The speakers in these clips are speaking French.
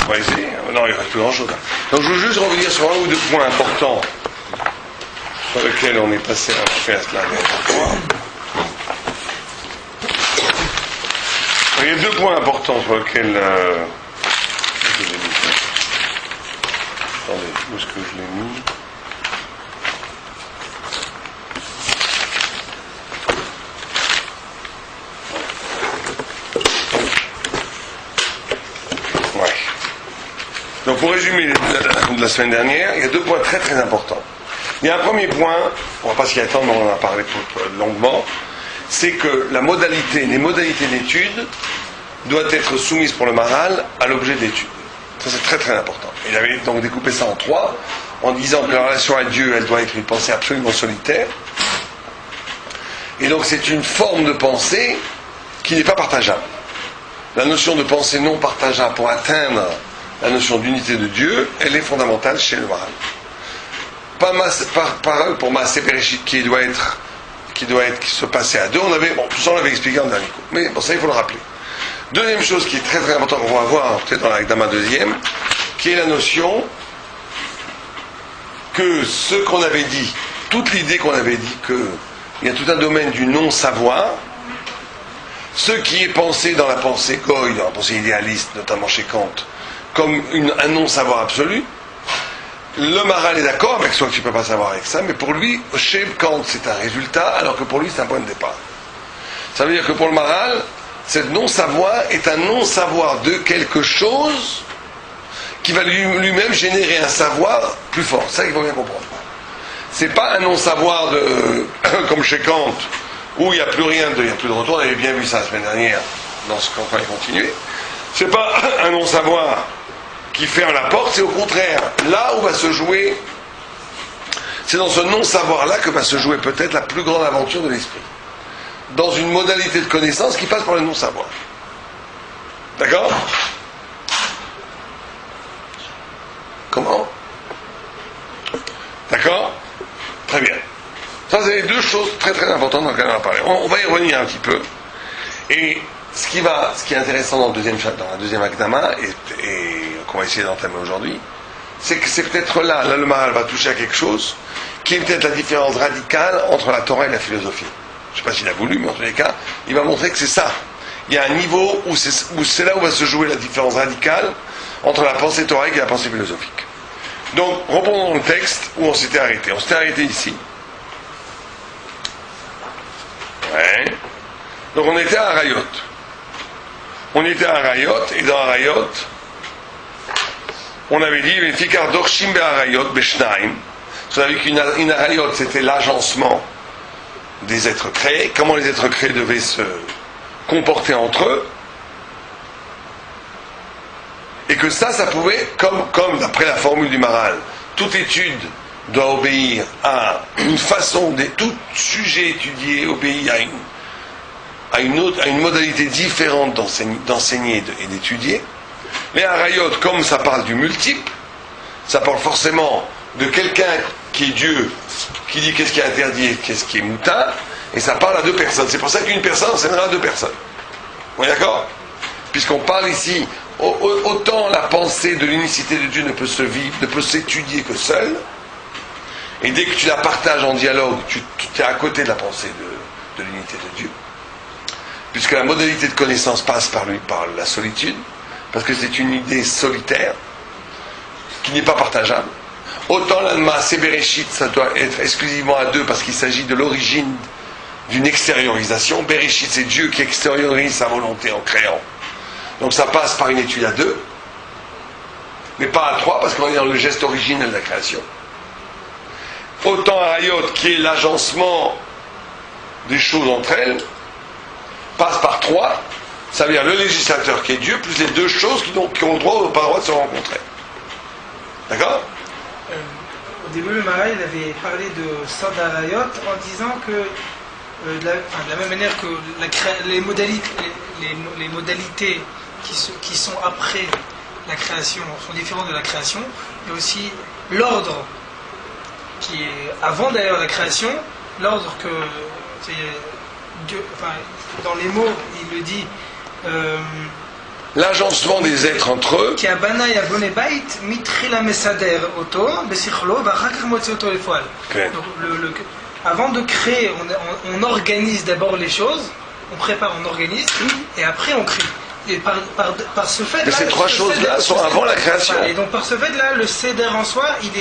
On va essayer. Non, il ne reste plus grand chose. Donc je veux juste revenir sur un ou deux points importants sur lesquels on est passé à faire la dernière fois. Il y a deux points importants sur lesquels. Attendez, où est-ce que je l'ai mis? Ouais. Donc pour résumer la semaine dernière, il y a deux points très très importants. Il y a un premier point, on ne va pas s'y attendre, mais on en a parlé longuement, c'est que les modalités d'étude doivent être soumises pour le Maharal à l'objet d'étude. Ça c'est très très important. Il avait donc découpé ça en trois, en disant que la relation à Dieu, elle doit être une pensée absolument solitaire. Et donc c'est une forme de pensée qui n'est pas partageable. La notion de pensée non partageable pour atteindre la notion d'unité de Dieu, elle est fondamentale chez le Maharal. Pareil pour Maaseh Bereshit qui se passait à deux. Tout ça on l'avait expliqué en dernier coup. Mais bon, ça il faut le rappeler. Deuxième chose qui est très très importante, on va voir peut-être dans l'Agdama deuxième, qui est la notion que ce qu'on avait dit, toute l'idée qu'on avait dit qu'il y a tout un domaine du non-savoir, ce qui est pensé dans la pensée goy, dans la pensée idéaliste, notamment chez Kant, comme un non-savoir absolu. Le Maharal est d'accord avec soi que tu ne peux pas savoir avec ça, mais pour lui, chez Kant, c'est un résultat, alors que pour lui, c'est un point de départ. Ça veut dire que pour le Maharal, ce non-savoir est un non-savoir de quelque chose qui va lui-même générer un savoir plus fort. C'est ça qu'il faut bien comprendre. C'est pas un non-savoir comme chez Kant, où il n'y a plus rien, il n'y a plus de retour. On avait bien vu ça la semaine dernière, dans ce qu'on va continuer. C'est pas un non-savoir qui ferme la porte, c'est au contraire là où va se jouer, c'est dans ce non-savoir-là que va se jouer peut-être la plus grande aventure de l'esprit. Dans une modalité de connaissance qui passe par le non-savoir. D'accord? Comment? D'accord? Très bien. Ça, c'est les deux choses très très importantes dans lesquelles on va parler. On va y revenir un petit peu. Et ce qui est intéressant dans la deuxième Akdama, et qu'on va essayer d'entamer aujourd'hui, c'est que c'est peut-être là le Maharal va toucher à quelque chose qui est peut-être la différence radicale entre la Torah et la philosophie. Je ne sais pas s'il a voulu, mais en tous les cas, il va montrer que c'est ça. Il y a un niveau où c'est là où va se jouer la différence radicale entre la pensée thoraïque et la pensée philosophique. Donc, reprenons le texte où on s'était arrêté. On s'était arrêté ici. Ouais. Donc, on était à Arayot. Et dans Arayot, on avait dit, Fikar Dorshim Be'arayot Beshnaim. On avait dit qu'une Arayot, c'était l'agencement des êtres créés, comment les êtres créés devaient se comporter entre eux, et que ça pouvait, comme d'après la formule du Maharal, toute étude doit obéir à une façon, tout sujet étudié obéit à une modalité différente d'enseigner et d'étudier. Mais à Arayot, comme ça parle du multiple, ça parle forcément de quelqu'un qui est Dieu, qui dit qu'est-ce qui est interdit et qu'est-ce qui est moutard, et ça parle à deux personnes. C'est pour ça qu'une personne enseignera à deux personnes. On est d'accord? Puisqu'on parle ici, autant la pensée de l'unicité de Dieu ne peut s'étudier que seule, et dès que tu la partages en dialogue, tu es à côté de la pensée de l'unité de Dieu. Puisque la modalité de connaissance passe par la solitude, parce que c'est une idée solitaire, qui n'est pas partageable. Autant l'Maaseh Bereshit, ça doit être exclusivement à deux, parce qu'il s'agit de l'origine d'une extériorisation. Bereshit, c'est Dieu qui extériorise sa volonté en créant. Donc ça passe par une étude à deux, mais pas à trois, parce qu'on est dans le geste originel de la création. Autant Arayot, qui est l'agencement des choses entre elles, passe par trois, ça veut dire le législateur qui est Dieu, plus les deux choses qui ont le droit ou pas le droit de se rencontrer. D'accord? Au début, le Maharal avait parlé de Sod Arayot en disant que de la même manière que les modalités qui sont après la création sont différentes de la création, il y a aussi l'ordre qui est avant d'ailleurs la création, l'ordre que Dieu, dans les mots, il le dit l'agencement des êtres entre eux. כי הבנאי הבונה בית מתחילה מסדר אותו בשכלו ואחר כך מוציא אותו לפועל. כן. Donc, avant de créer, on organise d'abord les choses, on prépare, on organise, et après on crée. Et par ce fait Mais ces trois choses-là sont avant la création. Et donc par ce fait-là, le seder en soi, il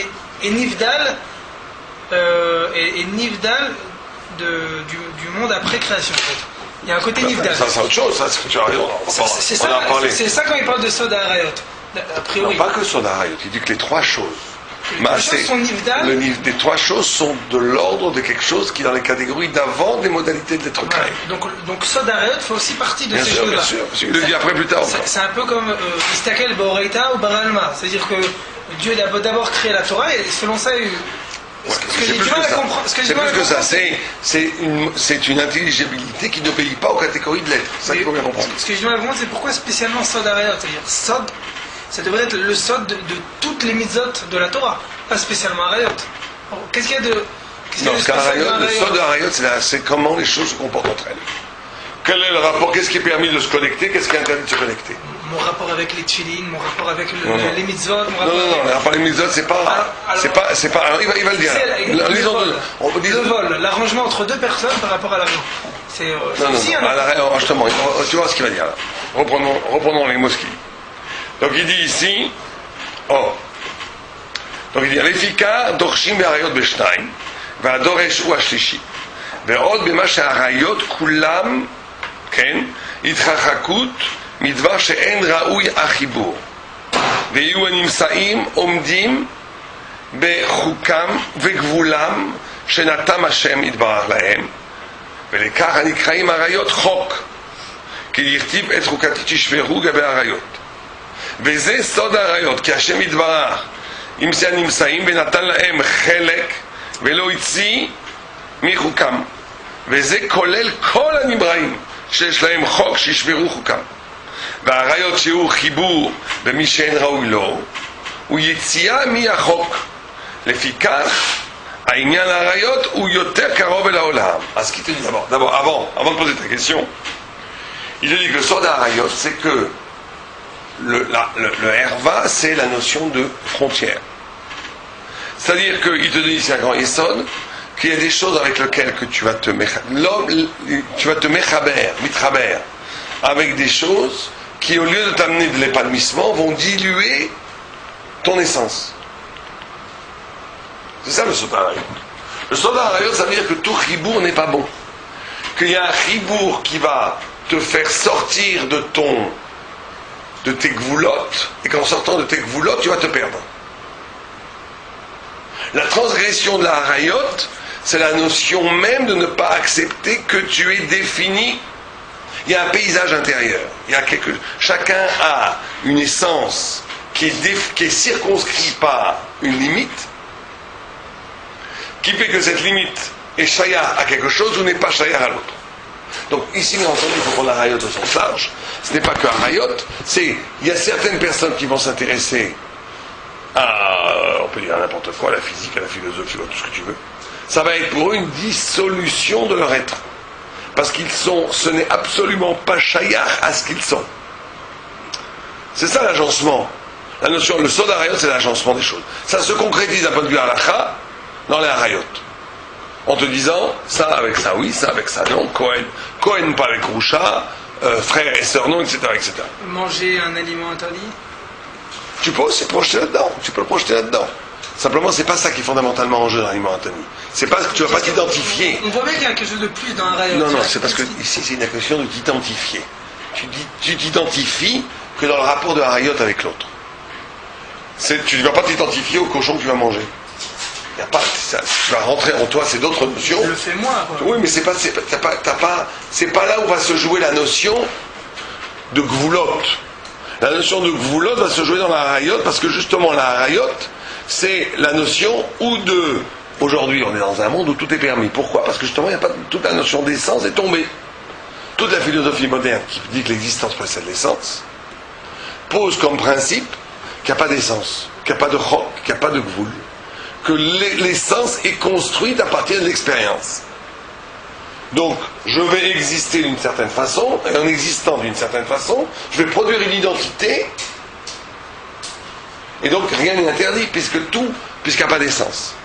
est nifdal, du monde après création. En fait. Il y a un côté nifdal. Ça c'est autre chose, ça, tu as raison. On en a parlé. C'est ça quand il parle de Sod HaRayot, a priori. Non, pas que Sod HaRayot, il dit que les trois choses. Les choses sont nifdal. Les trois choses sont de l'ordre de quelque chose qui est dans les catégories d'avant des modalités d'être créé. Donc Sod HaRayot fait aussi partie de ces choses-là. Bien sûr, il le dit après plus tard. C'est un peu comme Istakel Ba'oreita ou Baralma, c'est-à-dire que Dieu a d'abord créé la Torah et selon ça il y a eu... C'est plus que ça, c'est une intelligibilité qui n'obéit pas aux catégories de l'être. C'est ça qu'il faut bien comprendre. Ce que je dois comprendre, c'est pourquoi spécialement Sod HaRayot, c'est-à-dire Sod, ça devrait être le Sod de toutes les mitzvot de la Torah, pas spécialement HaRayot. Qu'est-ce qu'il y a de... Non, le Sod HaRayot, c'est comment les choses se comportent entre elles. Quel est le rapport? Qu'est-ce qui est permis de se connecter? Qu'est-ce qui est interdit de se connecter? Mon rapport avec les tchilines, mon rapport avec les mitzvot, mon rapport non, le rapport avec les mitzvot, c'est pas... Alors, il va le dire. Le vol, l'arrangement entre deux personnes par rapport à l'argent. C'est aussi un... Justement, tu vois ce qu'il va dire là. Reprenons les mots. Donc il dit ici... Donc il dit, Lefika, dorshim be'arayot be'shnaim, ve'adoresh hu hashlishi, ve'od b'ma she'arayot kulam, כן, התרחקות מדבר שאין ראוי החיבור ויהיו הנמצאים עומדים בחוקם וגבולם שנתם השם יתברך להם ולכך הנקראים עריות חוק כי יכתיב את חוקתי תשברו גבי עריות וזה סוד העריות כי השם יתברך עם זה הנמצאים ונתן להם חלק ולא יציא מחוקם וזה כולל כל הנבראים שיש להם חוק שישברו חוקם והעריות שהוא חיבור במי שאין ראוי לו הוא יציאה מהחוק לפיכך העניין העריות הוא יותר קרוב אל העולם. אז qui te dit d'abord avant de poser ta question, il te dit que le sort d'Arayot c'est que le herva c'est la notion de frontière, c'est à dire qu'il te dit c'est un grand yesod qu'il y a des choses avec lesquelles que tu vas te mitraber avec des choses qui au lieu de t'amener de l'épanouissement vont diluer ton essence. C'est ça le Sod HaRayot. Le Sod HaRayot, ça veut dire que tout chibour n'est pas bon, qu'il y a un chibour qui va te faire sortir de tes gvoulottes et qu'en sortant de tes gvoulottes tu vas te perdre. La transgression de la Harayot, c'est la notion même de ne pas accepter que tu es défini. Il y a un paysage intérieur. Chacun a une essence qui est circonscrite par une limite, qui fait que cette limite est shayar à quelque chose ou n'est pas shayar à l'autre. Donc ici, bien entendu, il faut prendre la Harayot au sens large. Ce n'est pas que Harayot, il y a certaines personnes qui vont s'intéresser à, on peut dire à n'importe quoi, à la physique, à la philosophie, à tout ce que tu veux. Ça va être pour eux une dissolution de leur être. Parce ce n'est absolument pas shayar à ce qu'ils sont. C'est ça l'agencement. La notion, le Sod HaRayot, c'est l'agencement des choses. Ça se concrétise d'un point de vue halakha dans les Harayot. En te disant, ça avec ça oui, ça avec ça non, Cohen pas avec Roucha, frère et sœur non, etc., etc. Manger un aliment interdit? Tu peux aussi projeter là-dedans. Tu peux le projeter là-dedans. Simplement, c'est pas ça qui est fondamentalement en jeu dans l'aliment interdit. C'est pas que tu vas pas t'identifier. On voit bien qu'il y a quelque chose de plus dans un Harayot. Non, c'est parce que ici c'est une question de t'identifier. Tu t'identifies que dans le rapport de Harayot avec l'autre. Tu ne vas pas t'identifier au cochon que tu vas manger. Y a pas, tu vas rentrer en toi, c'est d'autres notions. Je le fais moi, quoi. Oui, mais c'est pas là où va se jouer la notion de gvoulot. La notion de gvoulot va se jouer dans la Harayot parce que justement la Harayot, c'est la notion aujourd'hui on est dans un monde où tout est permis. Pourquoi? Parce que justement il n'y a pas toute la notion d'essence est tombée. Toute la philosophie moderne qui dit que l'existence précède l'essence pose comme principe qu'il n'y a pas d'essence, qu'il n'y a pas de chok, qu'il n'y a pas de gvoul, que l'essence est construite à partir de l'expérience. Donc, je vais exister d'une certaine façon, et en existant d'une certaine façon, je vais produire une identité, et donc rien n'est interdit, puisqu'il n'y a pas d'essence.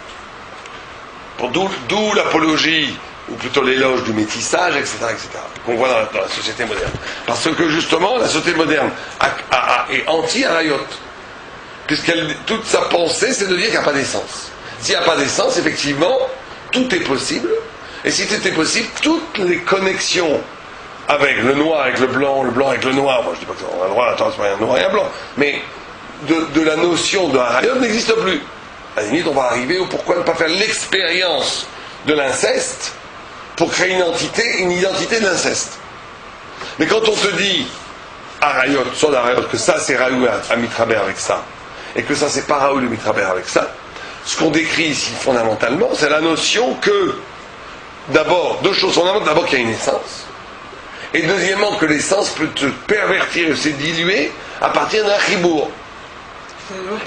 D'où l'apologie, ou plutôt l'éloge du métissage, etc., qu'on voit dans la société moderne. Parce que justement, la société moderne est anti-Arayot. Toute sa pensée, c'est de dire qu'il n'y a pas d'essence. S'il n'y a pas d'essence, effectivement, tout est possible. Et si tout est possible, toutes les connexions avec le noir avec le blanc avec le noir, moi je dis pas qu'on a le droit, attends, c'est pas un noir et un blanc, mais de la notion de Harayot n'existe plus. À la limite, on va arriver au pourquoi ne pas faire l'expérience de l'inceste pour créer une identité de l'inceste. Mais quand on te dit Harayot, son Harayot, que ça c'est Raoul à Mitraber avec ça, et que ça c'est pas Raoul le Mitraber avec ça, ce qu'on décrit ici fondamentalement, c'est la notion que d'abord, deux choses fondamentales. D'abord qu'il y a une essence. Et deuxièmement que l'essence peut se pervertir et se diluer à partir d'un chibour.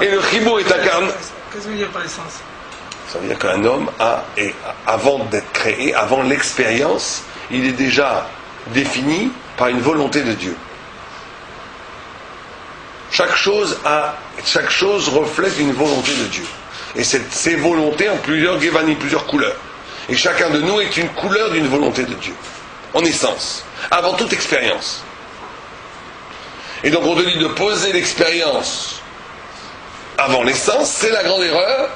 Et le chibour est incarné. Qu'est-ce que ça veut dire par essence? Ça veut dire qu'un homme avant d'être créé, avant l'expérience, il est déjà défini par une volonté de Dieu. Chaque chose reflète une volonté de Dieu. Et ces volontés ont plusieurs couleurs. Et chacun de nous est une couleur d'une volonté de Dieu, en essence, avant toute expérience. Et donc on te dit de poser l'expérience avant l'essence, c'est la grande erreur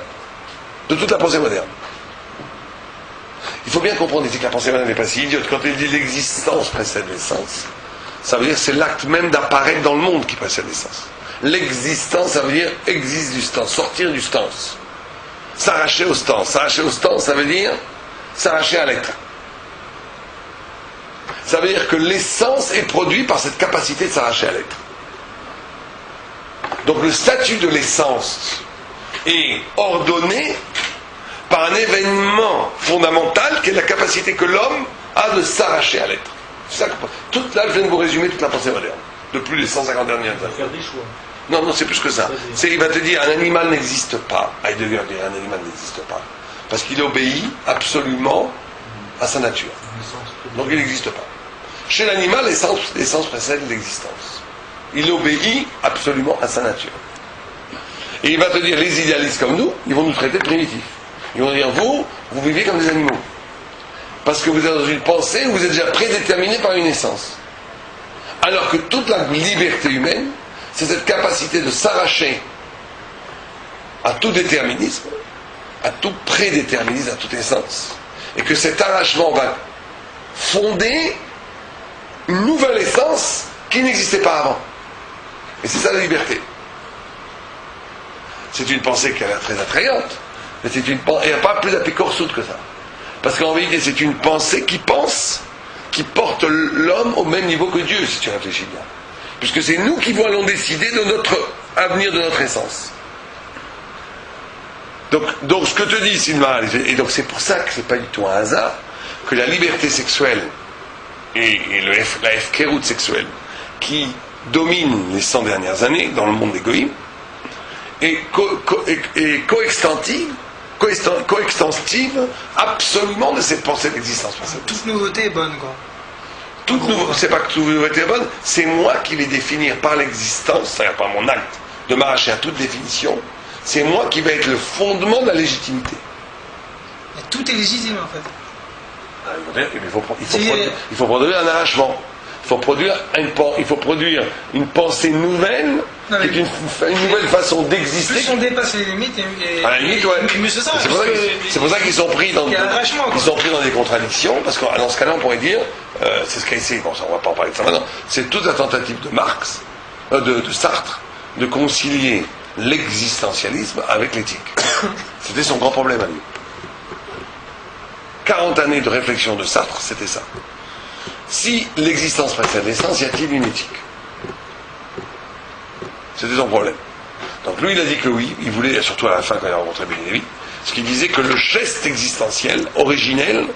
de toute la pensée moderne. Il faut bien comprendre ici que la pensée moderne n'est pas si idiote. Quand elle dit l'existence précède l'essence, ça veut dire que c'est l'acte même d'apparaître dans le monde qui précède l'essence. L'existence, ça veut dire existe du stance, sortir du stance. S'arracher au stance. S'arracher au stance, ça veut dire s'arracher à l'être. Ça veut dire que l'essence est produite par cette capacité de s'arracher à l'être. Donc le statut de l'essence est ordonné par un événement fondamental qui est la capacité que l'homme a de s'arracher à l'être. C'est ça que, là, je viens de vous résumer toute la pensée moderne, depuis les 150 dernières années. Faire des choix. Non, c'est plus que ça. Il va te dire, un animal n'existe pas. Heidegger dit, un animal n'existe pas. Parce qu'il obéit absolument à sa nature. Donc il n'existe pas. Chez l'animal, l'essence précède l'existence. Il obéit absolument à sa nature. Et il va te dire, les idéalistes comme nous, ils vont nous traiter de primitifs. Ils vont dire, vous vivez comme des animaux. Parce que vous êtes dans une pensée où vous êtes déjà prédéterminé par une essence. Alors que toute la liberté humaine, c'est cette capacité de s'arracher à tout déterminisme, à tout prédéterminisme, à toute essence. Et que cet arrachement va fonder une nouvelle essence qui n'existait pas avant. Et c'est ça la liberté. C'est une pensée qui a l'air très attrayante, mais il n'y a pas plus apécorsoute que ça. Parce qu'en vérité, c'est une pensée qui porte l'homme au même niveau que Dieu, si tu réfléchis bien. Puisque c'est nous qui allons décider de notre avenir, de notre essence. Donc ce que te dit Silma, et donc c'est pour ça que c'est pas du tout un hasard que la liberté sexuelle et la hefkerut sexuelle qui domine les 100 dernières années dans le monde des goïms est coextensive absolument de cette pensée d'existence. Toute nouveauté est bonne, quoi. C'est pas que toute nouveauté est bonne, c'est moi qui vais définir par l'existence, c'est-à-dire par mon acte de m'arracher à toute définition, c'est moi qui vais être le fondement de la légitimité. Mais tout est légitime, en fait. Il faut produire un arrachement. Il faut produire une pensée nouvelle, qui est une nouvelle façon d'exister. Plus on dépasse les limites, à la limite, ouais. Mieux c'est ça. C'est pour ça qu'ils sont pris dans des contradictions, parce que dans ce cas-là, on pourrait dire, c'est ce qu'a essayé, bon, ça, on va pas en parler de ça maintenant, c'est toute la tentative de Marx, de Sartre, de concilier l'existentialisme avec l'éthique. C'était son grand problème à lui. 40 années de réflexion de Sartre, c'était ça. Si l'existence précède l'essence, y a-t-il une éthique? C'était son problème. Donc lui, il a dit que oui, il voulait, surtout à la fin quand il a rencontré Bénévi, ce qu'il disait que le geste existentiel, originel,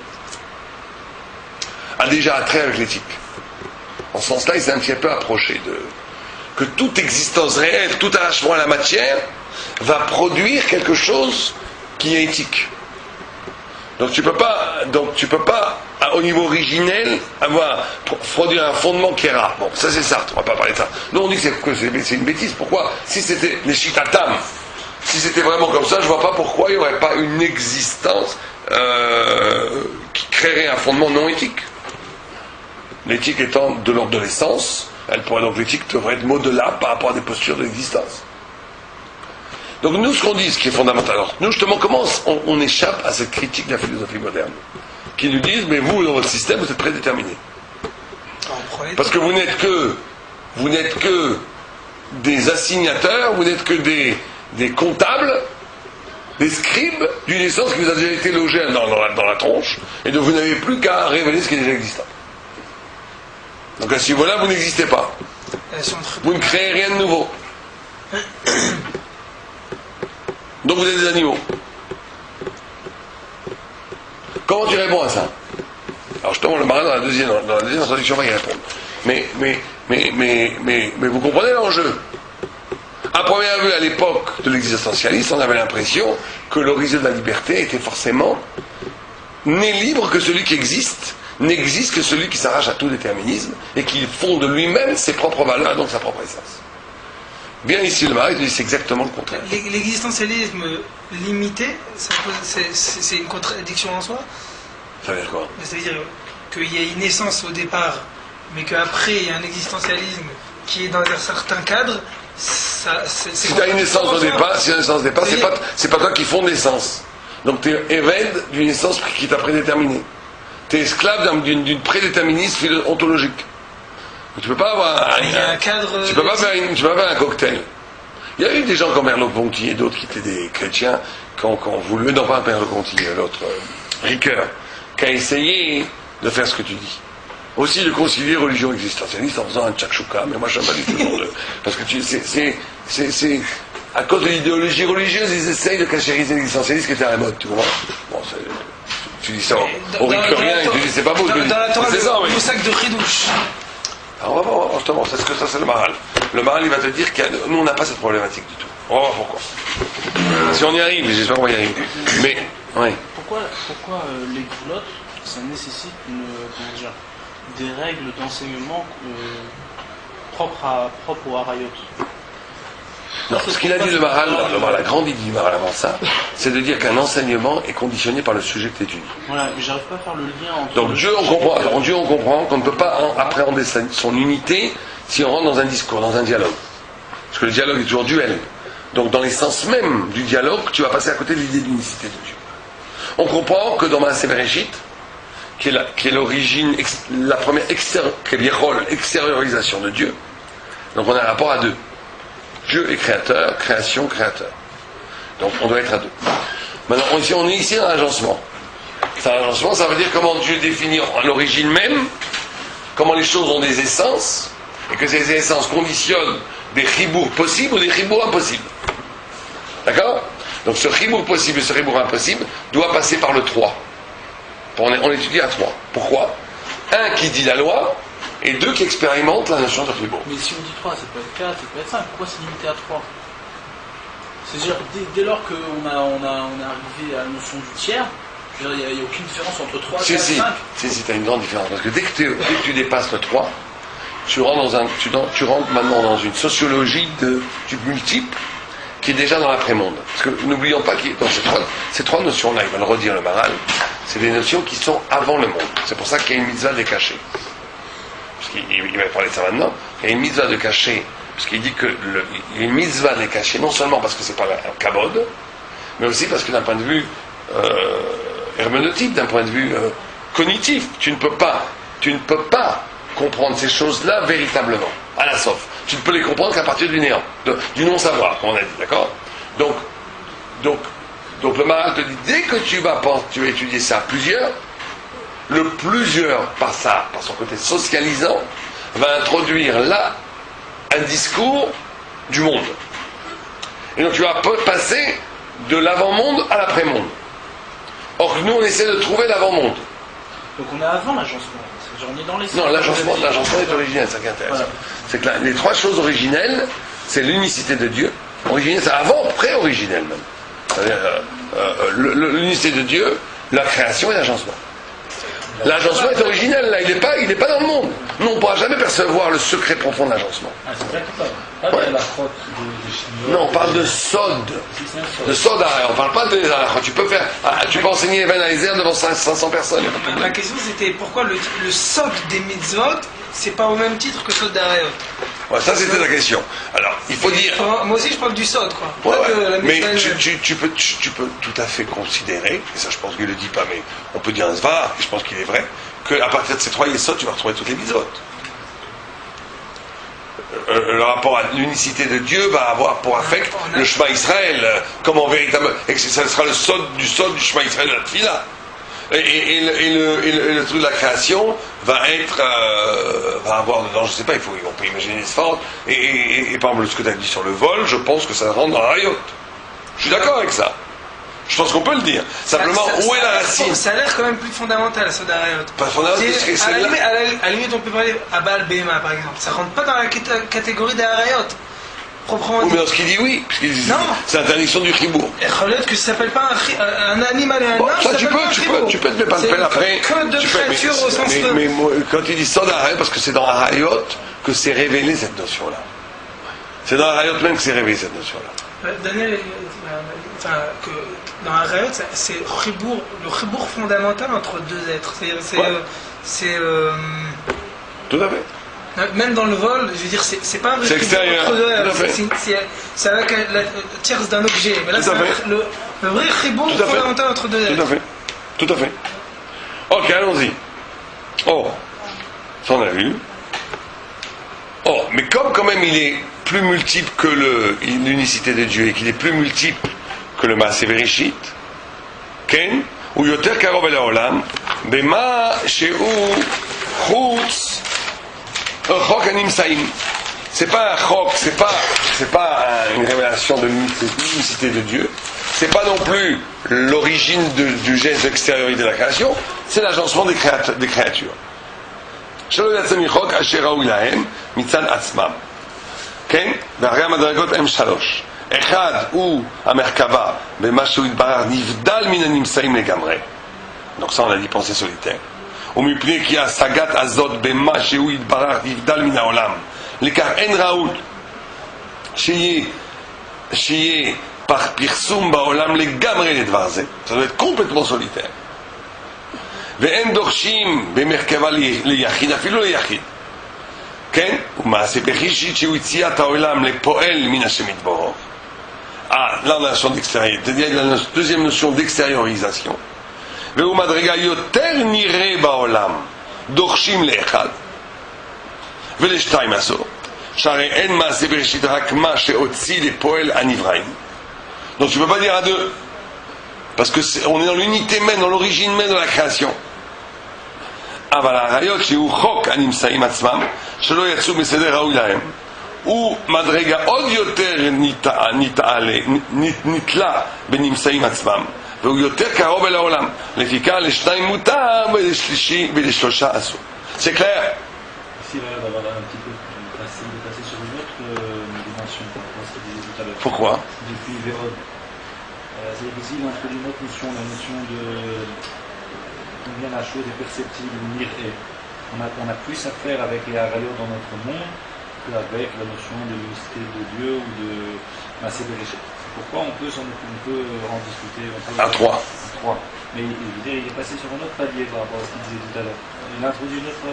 a déjà attrait avec l'éthique. En ce sens-là, il s'est un petit peu approché que toute existence réelle, tout arrachement à la matière, va produire quelque chose qui est éthique. Donc tu peux pas au niveau originel, produire un fondement qui est rare. Bon, ça c'est Sartre, on va pas parler de ça. Nous on dit que c'est une bêtise. Pourquoi? Si c'était les Shitatam, si c'était vraiment comme ça, je vois pas pourquoi il n'y aurait pas une existence qui créerait un fondement non éthique. L'éthique étant de l'ordre de l'essence, l'éthique devrait être modelable par rapport à des postures de l'existence. Donc nous, ce qu'on dit, ce qui est fondamental, alors, nous justement, comment on échappe à cette critique de la philosophie moderne, qui nous disent, mais vous, dans votre système, vous êtes prédéterminés. Parce que vous n'êtes que des assignateurs, vous n'êtes que des comptables, des scribes d'une essence qui vous a déjà été logée dans la tronche, et donc vous n'avez plus qu'à révéler ce qui est déjà existant. Donc à ce niveau-là, vous n'existez pas. Vous ne créez rien de nouveau. Donc vous êtes des animaux. Comment tu réponds à ça? Alors justement, le marin dans la deuxième introduction va y répondre. Mais vous comprenez l'enjeu. À première vue, à l'époque de l'existentialisme, on avait l'impression que l'horizon de la liberté était forcément n'est libre que celui qui existe, n'existe que celui qui s'arrache à tout déterminisme et qui fonde lui-même ses propres valeurs, donc sa propre essence. Bien ici, le mari dit c'est exactement le contraire. L'existentialisme limité, c'est une contradiction en soi. Ça veut dire quoi? Ça veut dire qu'il y a une essence au départ, mais qu'après il y a un existentialisme qui est dans un certain cadre. Si tu as une essence au départ, c'est pas toi qui fonde l'essence. Donc tu es évêque d'une essence qui t'a prédéterminé. Tu es esclave d'une prédéterminisme ontologique. Tu peux pas avoir tu peux pas faire un cocktail. Il y a eu des gens comme Merleau-Ponty et d'autres qui étaient des chrétiens qui ont voulu, non pas Merleau-Ponty, l'autre, Ricoeur, qui a essayé de faire ce que tu dis. Aussi de concilier religion existentialiste en faisant un tchakshuka, mais moi je n'aime pas du tout parce que c'est à cause de l'idéologie religieuse, ils essayent de cachériser l'existentialisme qui était à la mode, tu vois. Bon, tu dis ça au Ricoeurien et tu dis c'est pas beau. Dans la Torah, le sac de Chidouche. Alors on va voir, justement, c'est ce que ça c'est le Maharal. Le Maharal il va te dire que nous on n'a pas cette problématique du tout. On va voir pourquoi. Si on y arrive, j'espère qu'on va y arriver. Mais, ouais. Pourquoi les goulottes, ça nécessite des règles d'enseignement propres au Harayot? Non, ce qu'il a dit le Maharal, la grande idée du Maharal avant ça, c'est de dire qu'un enseignement est conditionné par le sujet que tu étudies. Voilà, mais j'arrive pas à faire le lien entre... Donc Dieu, on comprend qu'on ne peut pas appréhender son unité si on rentre dans un discours, dans un dialogue. Parce que le dialogue est toujours duel. Donc dans l'essence même du dialogue, tu vas passer à côté de l'idée d'unicité de Dieu. On comprend que dans Maaseh Bereshit, qui est l'origine, la première extériorisation de Dieu, donc on a un rapport à deux. Dieu est créateur, création, créateur. Donc on doit être à deux. Maintenant, on est ici dans l'agencement. L'agencement, ça veut dire comment Dieu définit à l'origine même, comment les choses ont des essences, et que ces essences conditionnent des chibours possibles ou des chibours impossibles. D'accord? Donc ce chibour possible et ce chibour impossible doit passer par le 3. On étudie à 3. Pourquoi? Un qui dit la loi, et 2 qui expérimentent la notion de chibour. Mais si on dit 3, ça peut être 4, ça peut être 5. Pourquoi c'est limité à 3? C'est-à-dire dès lors qu'on est arrivé à la notion du tiers, il n'y a aucune différence entre 3 et 4 et 5. Si, tu as une grande différence. Parce que dès que tu dépasses le 3, tu rentres maintenant dans une sociologie du multiple qui est déjà dans l'après-monde. Parce que n'oublions pas que dans ces trois notions-là, il va le redire le Maharal, c'est des notions qui sont avant le monde. C'est pour ça qu'il y a une mitzvah de les cacher. Parce qu'il va parler de ça maintenant. Il y a une mitzvah de cacher, parce qu'il dit que il y a une mitzvah de les cacher, non seulement parce que c'est pas un kabod, mais aussi parce que d'un point de vue herméneutique, d'un point de vue cognitif, tu ne peux pas comprendre ces choses-là véritablement, à la sauf. Tu ne peux les comprendre qu'à partir du néant, du non-savoir, comme on a dit, d'accord? Donc le Maharal te dit, dès que tu vas étudier ça à plusieurs, le plusieurs, par son côté socialisant, va introduire là un discours du monde. Et donc tu vas passer de l'avant-monde à l'après-monde. Or nous on essaie de trouver l'avant-monde. Donc on est avant l'agencement. On est dans les... Non, l'agencement est originel, c'est ça qui intéresse. Voilà. C'est que les 3 choses originelles, c'est l'unicité de Dieu. Originel, c'est avant, pré-originel même. C'est-à-dire l'unicité de Dieu, la création et l'agencement. L'agencement est originel, là, il n'est pas dans le monde. Nous, on ne pourra jamais percevoir le secret profond de l'agencement. Ah, c'est ça que ça. Pas de la crotte des chinois. Non, on parle de sod. De sod, on ne parle pas de halachot. Tu peux enseigner Even Aizer devant 500 personnes. Ma question c'était pourquoi le sod des mitzvot, c'est pas au même titre que sod d'Arayot. Ouais, ça c'était la question. Alors, il faut dire. Moi aussi je parle du sod, quoi. Ouais, mais tu peux tout à fait considérer, et ça je pense qu'il ne le dit pas, mais on peut dire un svar, et je pense qu'il est vrai, qu'à partir de ces trois yesod, tu vas retrouver toutes les mitzvot. Le rapport à l'unicité de Dieu va avoir pour affect le Shema Israël, comme en véritable. Et ça sera le sod du Shema Israël de la Tfila. Et le truc de la création va avoir dedans, je sais pas, on peut imaginer des fortes. Et par exemple, ce que tu as dit sur le vol, je pense que ça rentre dans la Hayot. Je suis d'accord avec ça. Je pense qu'on peut le dire. Simplement, où est la racine? Ça a l'air quand même plus fondamental, ça d'Arayot. Pas fondamental, à la limite, on peut parler à Baal Behema, par exemple. Ça rentre pas dans la catégorie d'Arayot. Proprement dit. Mais dans ce qu'il dit, oui, puisqu'il dit c'est l'interdiction du chibour. Et peut-être que ça s'appelle pas un animal et un homme. Ça, tu peux te mettre pas après. Que de créatures au sens de. Mais quand il dit ça d'Arayot, parce que c'est dans Arayot que c'est révélé cette notion-là. C'est dans Arayot même que c'est révélé cette notion-là. Daniel, que dans Arayot, c'est le chibour fondamental entre deux êtres. C'est tout à fait. Même dans le vol, je veux dire, c'est pas un vrai extérieur. C'est avec la tierce d'un objet. Mais là, c'est le vrai chibour fondamental entre deux êtres. Tout à fait. Ok, allons-y. Oh, ça on a vu. Oh, mais comme quand même il est plus multiple que l'unicité de Dieu et qu'il est plus multiple que le Maaseh Bereshit, Ken, ou Yoter Karov el Haolam, Bema Sheu Chutz Chok Animsaim. C'est pas un chok, c'est pas une révélation de l'unicité de Dieu. C'est pas non plus l'origine du geste d'extériorité de la création. C'est l'agencement des créatures. שלא יצא מחוק אשר ראו להם מצד עצמם. כן? והרי המדרגות הם שלוש. אחד הוא המרכבה במה שהוא התברר נבדל מן הנמצאים לגמרי. donc ça on a dit pensée solitaire. ומפני כי השגת הזאת במה שהוא התברר נבדל מן העולם. לכך אין ראות שיהיה פרסום בעולם לגמרי לדבר זה. ça doit être complètement solitaire. ואין דורשים במרכבה ליחיד, אפילו ליחיד. כן? ומעשה בראשית שהוא הציע את העולם לפועל מן השם יתברך. Là on a la notion d'extériorité. Il y a la deuxième notion d'extériorisation. והוא מדרגה יותר נראה בעולם, דורשים לאחד ולשתיים עשור. שהרי אין מעשה בראשית רק מה שהוציא לפועל הנבראים. Donc tu ne peux pas dire à deux. Parce qu'on est dans l'unité même, dans l'origine même de la création. אבל הרעיות שהוא חוק הנמצאים עצמם, שלא יצאו בסדר ראוי להם, הוא מדרגה עוד יותר נתלה בנמצאים עצמם, והוא יותר קרוב אל העולם. לפיכך לשניים מותר ולשלושה אסור. C'est clair? Ici, il a l'air d'avoir un petit peu de passer sur une autre dimension par rapport à ce que disait tout à l'heure. Pourquoi? Depuis Vérone. C'est ici, il introduit une autre notion, la notion de combien la chose est perceptible, mirée. On a plus à faire avec les harayot dans notre monde qu'avec la notion de l'unicité de Dieu ou de Maaseh Bereshit. C'est pourquoi on peut en discuter. À trois. Mais il est passé sur un autre palier par rapport à ce qu'il disait tout à l'heure. Il a introduit une autre.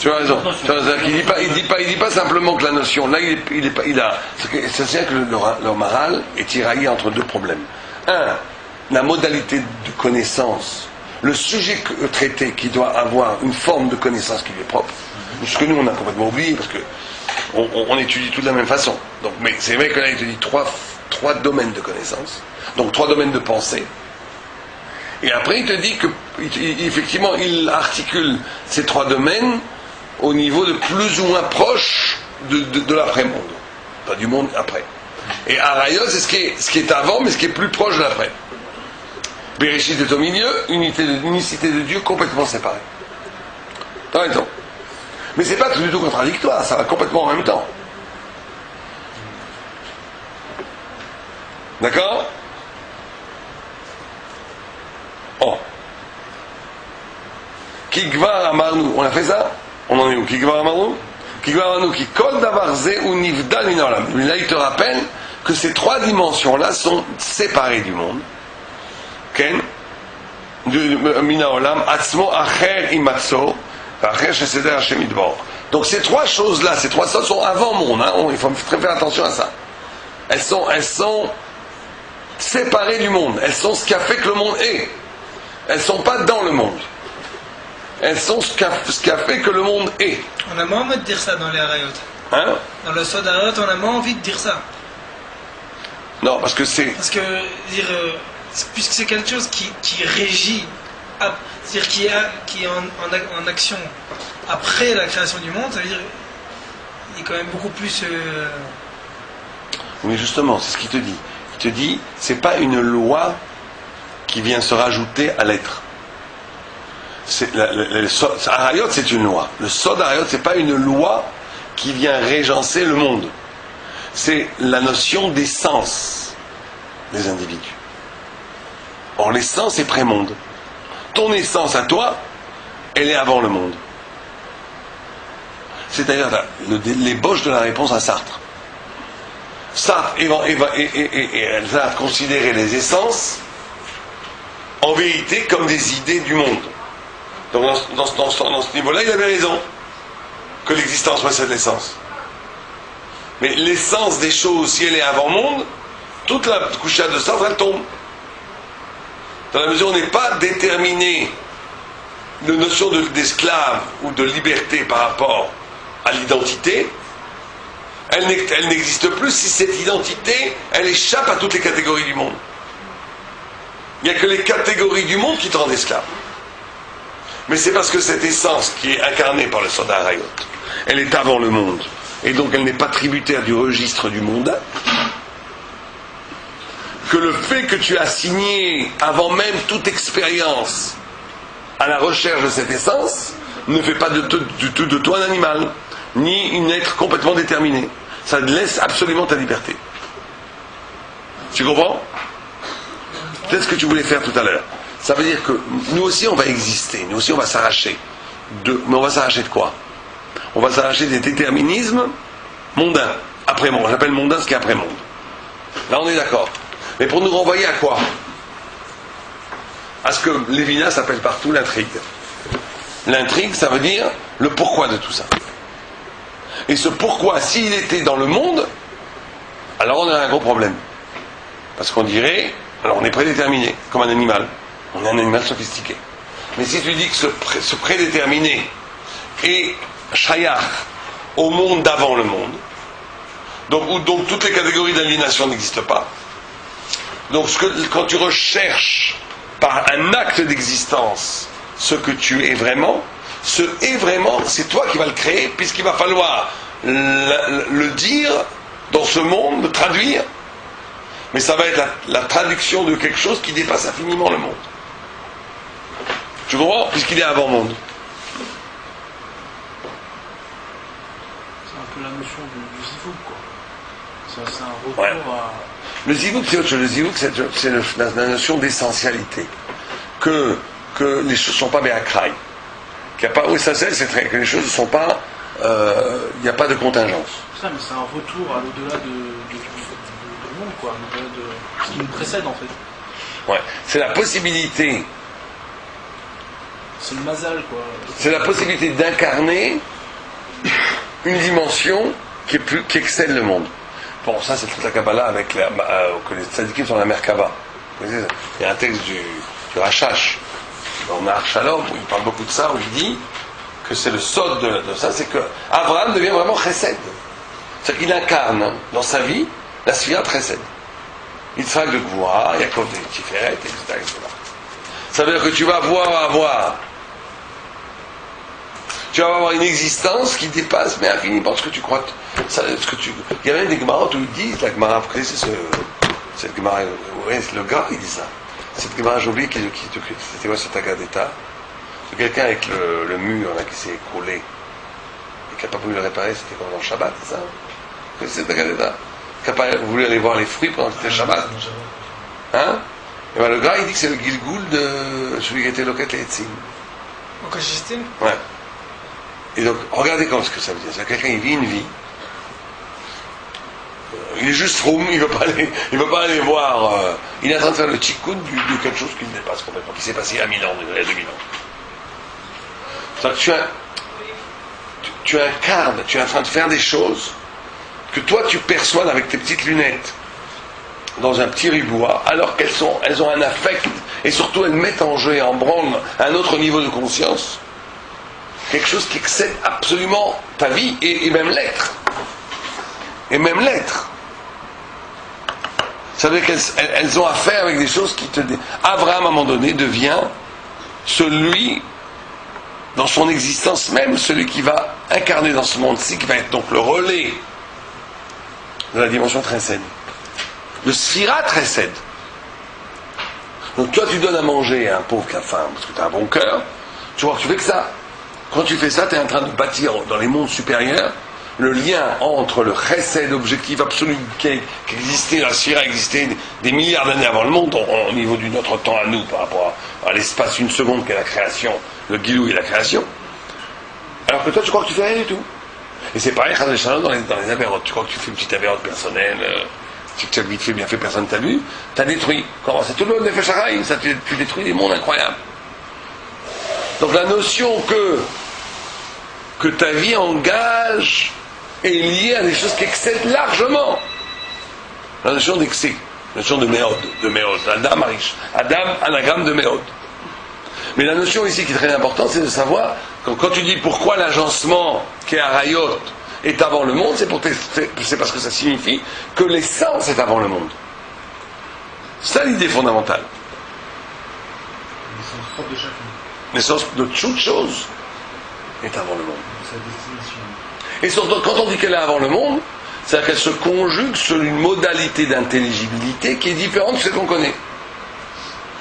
Tu as raison. Il dit pas simplement que la notion. Là, c'est que le Maharal est tiraillé entre deux problèmes. Un, la modalité de connaissance. Le sujet traité qui doit avoir une forme de connaissance qui lui est propre. Ce que nous on a complètement oublié parce que on étudie tout de la même façon. Donc, mais c'est vrai que là il te dit trois domaines de connaissance, donc trois domaines de pensée. Et après il te dit que effectivement il articule ces trois domaines au niveau de plus ou moins proche de l'après-monde, pas du monde après. Et Arayot c'est ce qui est avant mais ce qui est plus proche de l'après. Bereshit est au milieu, unicité de Dieu complètement séparée. T'as raison. Mais c'est pas du tout contradictoire, ça va complètement en même temps. D'accord? Oh. Kigvar Amarnu. On a fait ça? On en est où? Kigvar Amarnu? Kigvar Amarnu, qui Kol Davar Ze ou Nivdal Min Haolam. Là, il te rappelle que ces trois dimensions-là sont séparées du monde. Ken? Min Haolam, Atzmo Acher Imatso, Acher Sheseder Hashem Idbor. Donc ces trois choses-là, ces trois choses sont avant monde. Hein? Il faut très faire attention à ça. Elles sont séparées du monde. Elles sont ce qui a fait que le monde est. Elles ne sont pas dans le monde. Elles sont ce qui a fait que le monde est. On a moins envie de dire ça dans les Harayot. Hein? Dans le Sod Harayot, on a moins envie de dire ça. Non, parce que c'est... Parce que, puisque c'est quelque chose qui régit, c'est-à-dire qui est en action après la création du monde, ça veut dire il est quand même beaucoup plus... Oui, justement, c'est ce qu'il te dit. Il te dit, c'est pas une loi qui vient se rajouter à l'être. Harayot, c'est une loi. Le Sod Harayot, c'est pas une loi qui vient régencer le monde. C'est la notion d'essence des individus. Or, l'essence est pré-monde. Ton essence à toi, elle est avant le monde. C'est d'ailleurs l'ébauche de la réponse à Sartre. Sartre, elle va considérer les essences en vérité comme des idées du monde. Donc dans ce niveau-là, il avait raison que l'existence possède l'essence. Mais l'essence des choses, si elle est avant monde, toute la couchade de Sartre, elle tombe. Dans la mesure où on n'est pas déterminé de notion d'esclave ou de liberté par rapport à l'identité, elle n'existe plus si cette identité, elle échappe à toutes les catégories du monde. Il n'y a que les catégories du monde qui te rendent esclave. Mais c'est parce que cette essence qui est incarnée par le Sod Harayot, elle est avant le monde, et donc elle n'est pas tributaire du registre du mondain, que le fait que tu as signé avant même toute expérience à la recherche de cette essence ne fait pas de toi un animal, ni un être complètement déterminé. Ça te laisse absolument ta liberté. Tu comprends? C'est ce que tu voulais faire tout à l'heure. Ça veut dire que nous aussi on va exister, nous aussi on va s'arracher. Mais on va s'arracher de quoi? On va s'arracher des déterminismes mondains, après monde. J'appelle mondain ce qui est après monde. Là on est d'accord. Mais pour nous renvoyer à quoi? À ce que Lévinas appelle partout l'intrigue. L'intrigue, ça veut dire le pourquoi de tout ça. Et ce pourquoi, s'il était dans le monde, alors on aurait un gros problème. Parce qu'on dirait, alors on est prédéterminé, comme un animal. On est un animal sophistiqué. Mais si tu dis que ce prédéterminé est shayach au monde d'avant le monde, donc toutes les catégories d'aliénation n'existent pas, donc quand tu recherches par un acte d'existence ce que tu es vraiment, ce est vraiment, c'est toi qui vas le créer, puisqu'il va falloir le dire dans ce monde, le traduire, mais ça va être la traduction de quelque chose qui dépasse infiniment le monde. Tu comprends? Puisqu'il est avant monde. C'est un peu la notion du zivouk, quoi. C'est un retour à... Le zivouk, c'est autre chose. Le zivouk, c'est la notion d'essentialité. Que les choses ne sont pas béakraï. Qu'il n'y a pas, oui, ça c'est très, que les choses ne sont pas, il n'y a pas de contingence. Ça, mais c'est un retour à l'au-delà du monde, quoi. L'au-delà de ce qui nous précède, en fait. Ouais. C'est la possibilité. C'est le mazal, quoi. C'est la possibilité d'incarner une dimension qui excelle le monde. Bon, ça c'est toute la Kabbalah avec que les tzadikim sont la Merkava. Il y a un texte du Rachash dans Nahar Shalom où il parle beaucoup de ça, où il dit que c'est le sod de ça, c'est que Abraham devient vraiment chesed. C'est-à-dire qu'il incarne dans sa vie la sphira de chesed. Yitzhak de Gvoura, Yaakov de Tiferet, etc. Ça veut dire que tu vas avoir une existence qui dépasse, mais infiniment ce que tu crois. Il y a même des Gemarat où ils disent, la Gemara, vous connaissez cette Gemara, ouais, le gars, il dit ça. Cette Gemara, j'ai oublié c'était quoi cet Agadeta? C'est quelqu'un avec le mur là, qui s'est écroulé et qui n'a pas voulu le réparer, c'était pendant le Shabbat, c'est ça? Vous connaissez cet Agadeta? Qui n'a pas voulu aller voir les fruits pendant que c'était le Shabbat? Hein? Et bien le gars, il dit que c'est le Gilgoul de celui qui était Loket et Etzim. En cogestine. Ouais. Et donc, regardez ce que ça veut dire. C'est quelqu'un qui vit une vie. Il est juste froum, il veut pas aller voir. Il est en train de faire le tikkun de quelque chose qui ne dépasse complètement, qui s'est passé à 1000 ans, à 2000 ans. C'est-à-dire que tu incarnes, tu es en train de faire des choses que toi tu perçois avec tes petites lunettes dans un petit riboua, alors elles ont un affect, et surtout elles mettent en jeu et en branle un autre niveau de conscience, quelque chose qui excède absolument ta vie et même l'être. Et même l'être. Ça veut dire qu'elles ont affaire avec des choses qui te... Abraham, à un moment donné, devient celui, dans son existence même, celui qui va incarner dans ce monde-ci, qui va être donc le relais de la dimension Chesed. Le Sphira Chesed. Donc toi, tu donnes à manger à un pauvre qui a faim, parce que tu as un bon cœur, tu vois que tu fais que ça. Quand tu fais ça, tu es en train de bâtir dans les mondes supérieurs le lien entre le chesed, objectif absolu qui existait, la sphira existait des milliards d'années avant le monde, au niveau de notre temps à nous, par rapport à l'espace une seconde qu'est la création, le guilou et la création. Alors que toi, tu crois que tu fais rien du tout. Et c'est pareil, dans les avérotes. Tu crois que tu fais une petite avérote personnelle, si tu as vite fait, bien fait, personne ne t'a vu, t'as détruit. Comment? C'est tout le monde Nefesh Hachaim, ça, tu détruis des mondes incroyables. Donc la notion que ta vie engage est liée à des choses qui excèdent largement la notion d'excès, la notion de méod, Adam Arish, Adam anagramme de méod. Mais la notion ici qui est très importante, c'est de savoir quand tu dis pourquoi l'agencement qui est à Rayot est avant le monde, c'est parce que ça signifie que l'essence est avant le monde. C'est ça l'idée fondamentale. L'essence propre de chacun. L'essence de toute chose est avant le monde. Sa destination. Et surtout, quand on dit qu'elle est avant le monde, c'est-à-dire qu'elle se conjugue sur une modalité d'intelligibilité qui est différente de ce qu'on connaît.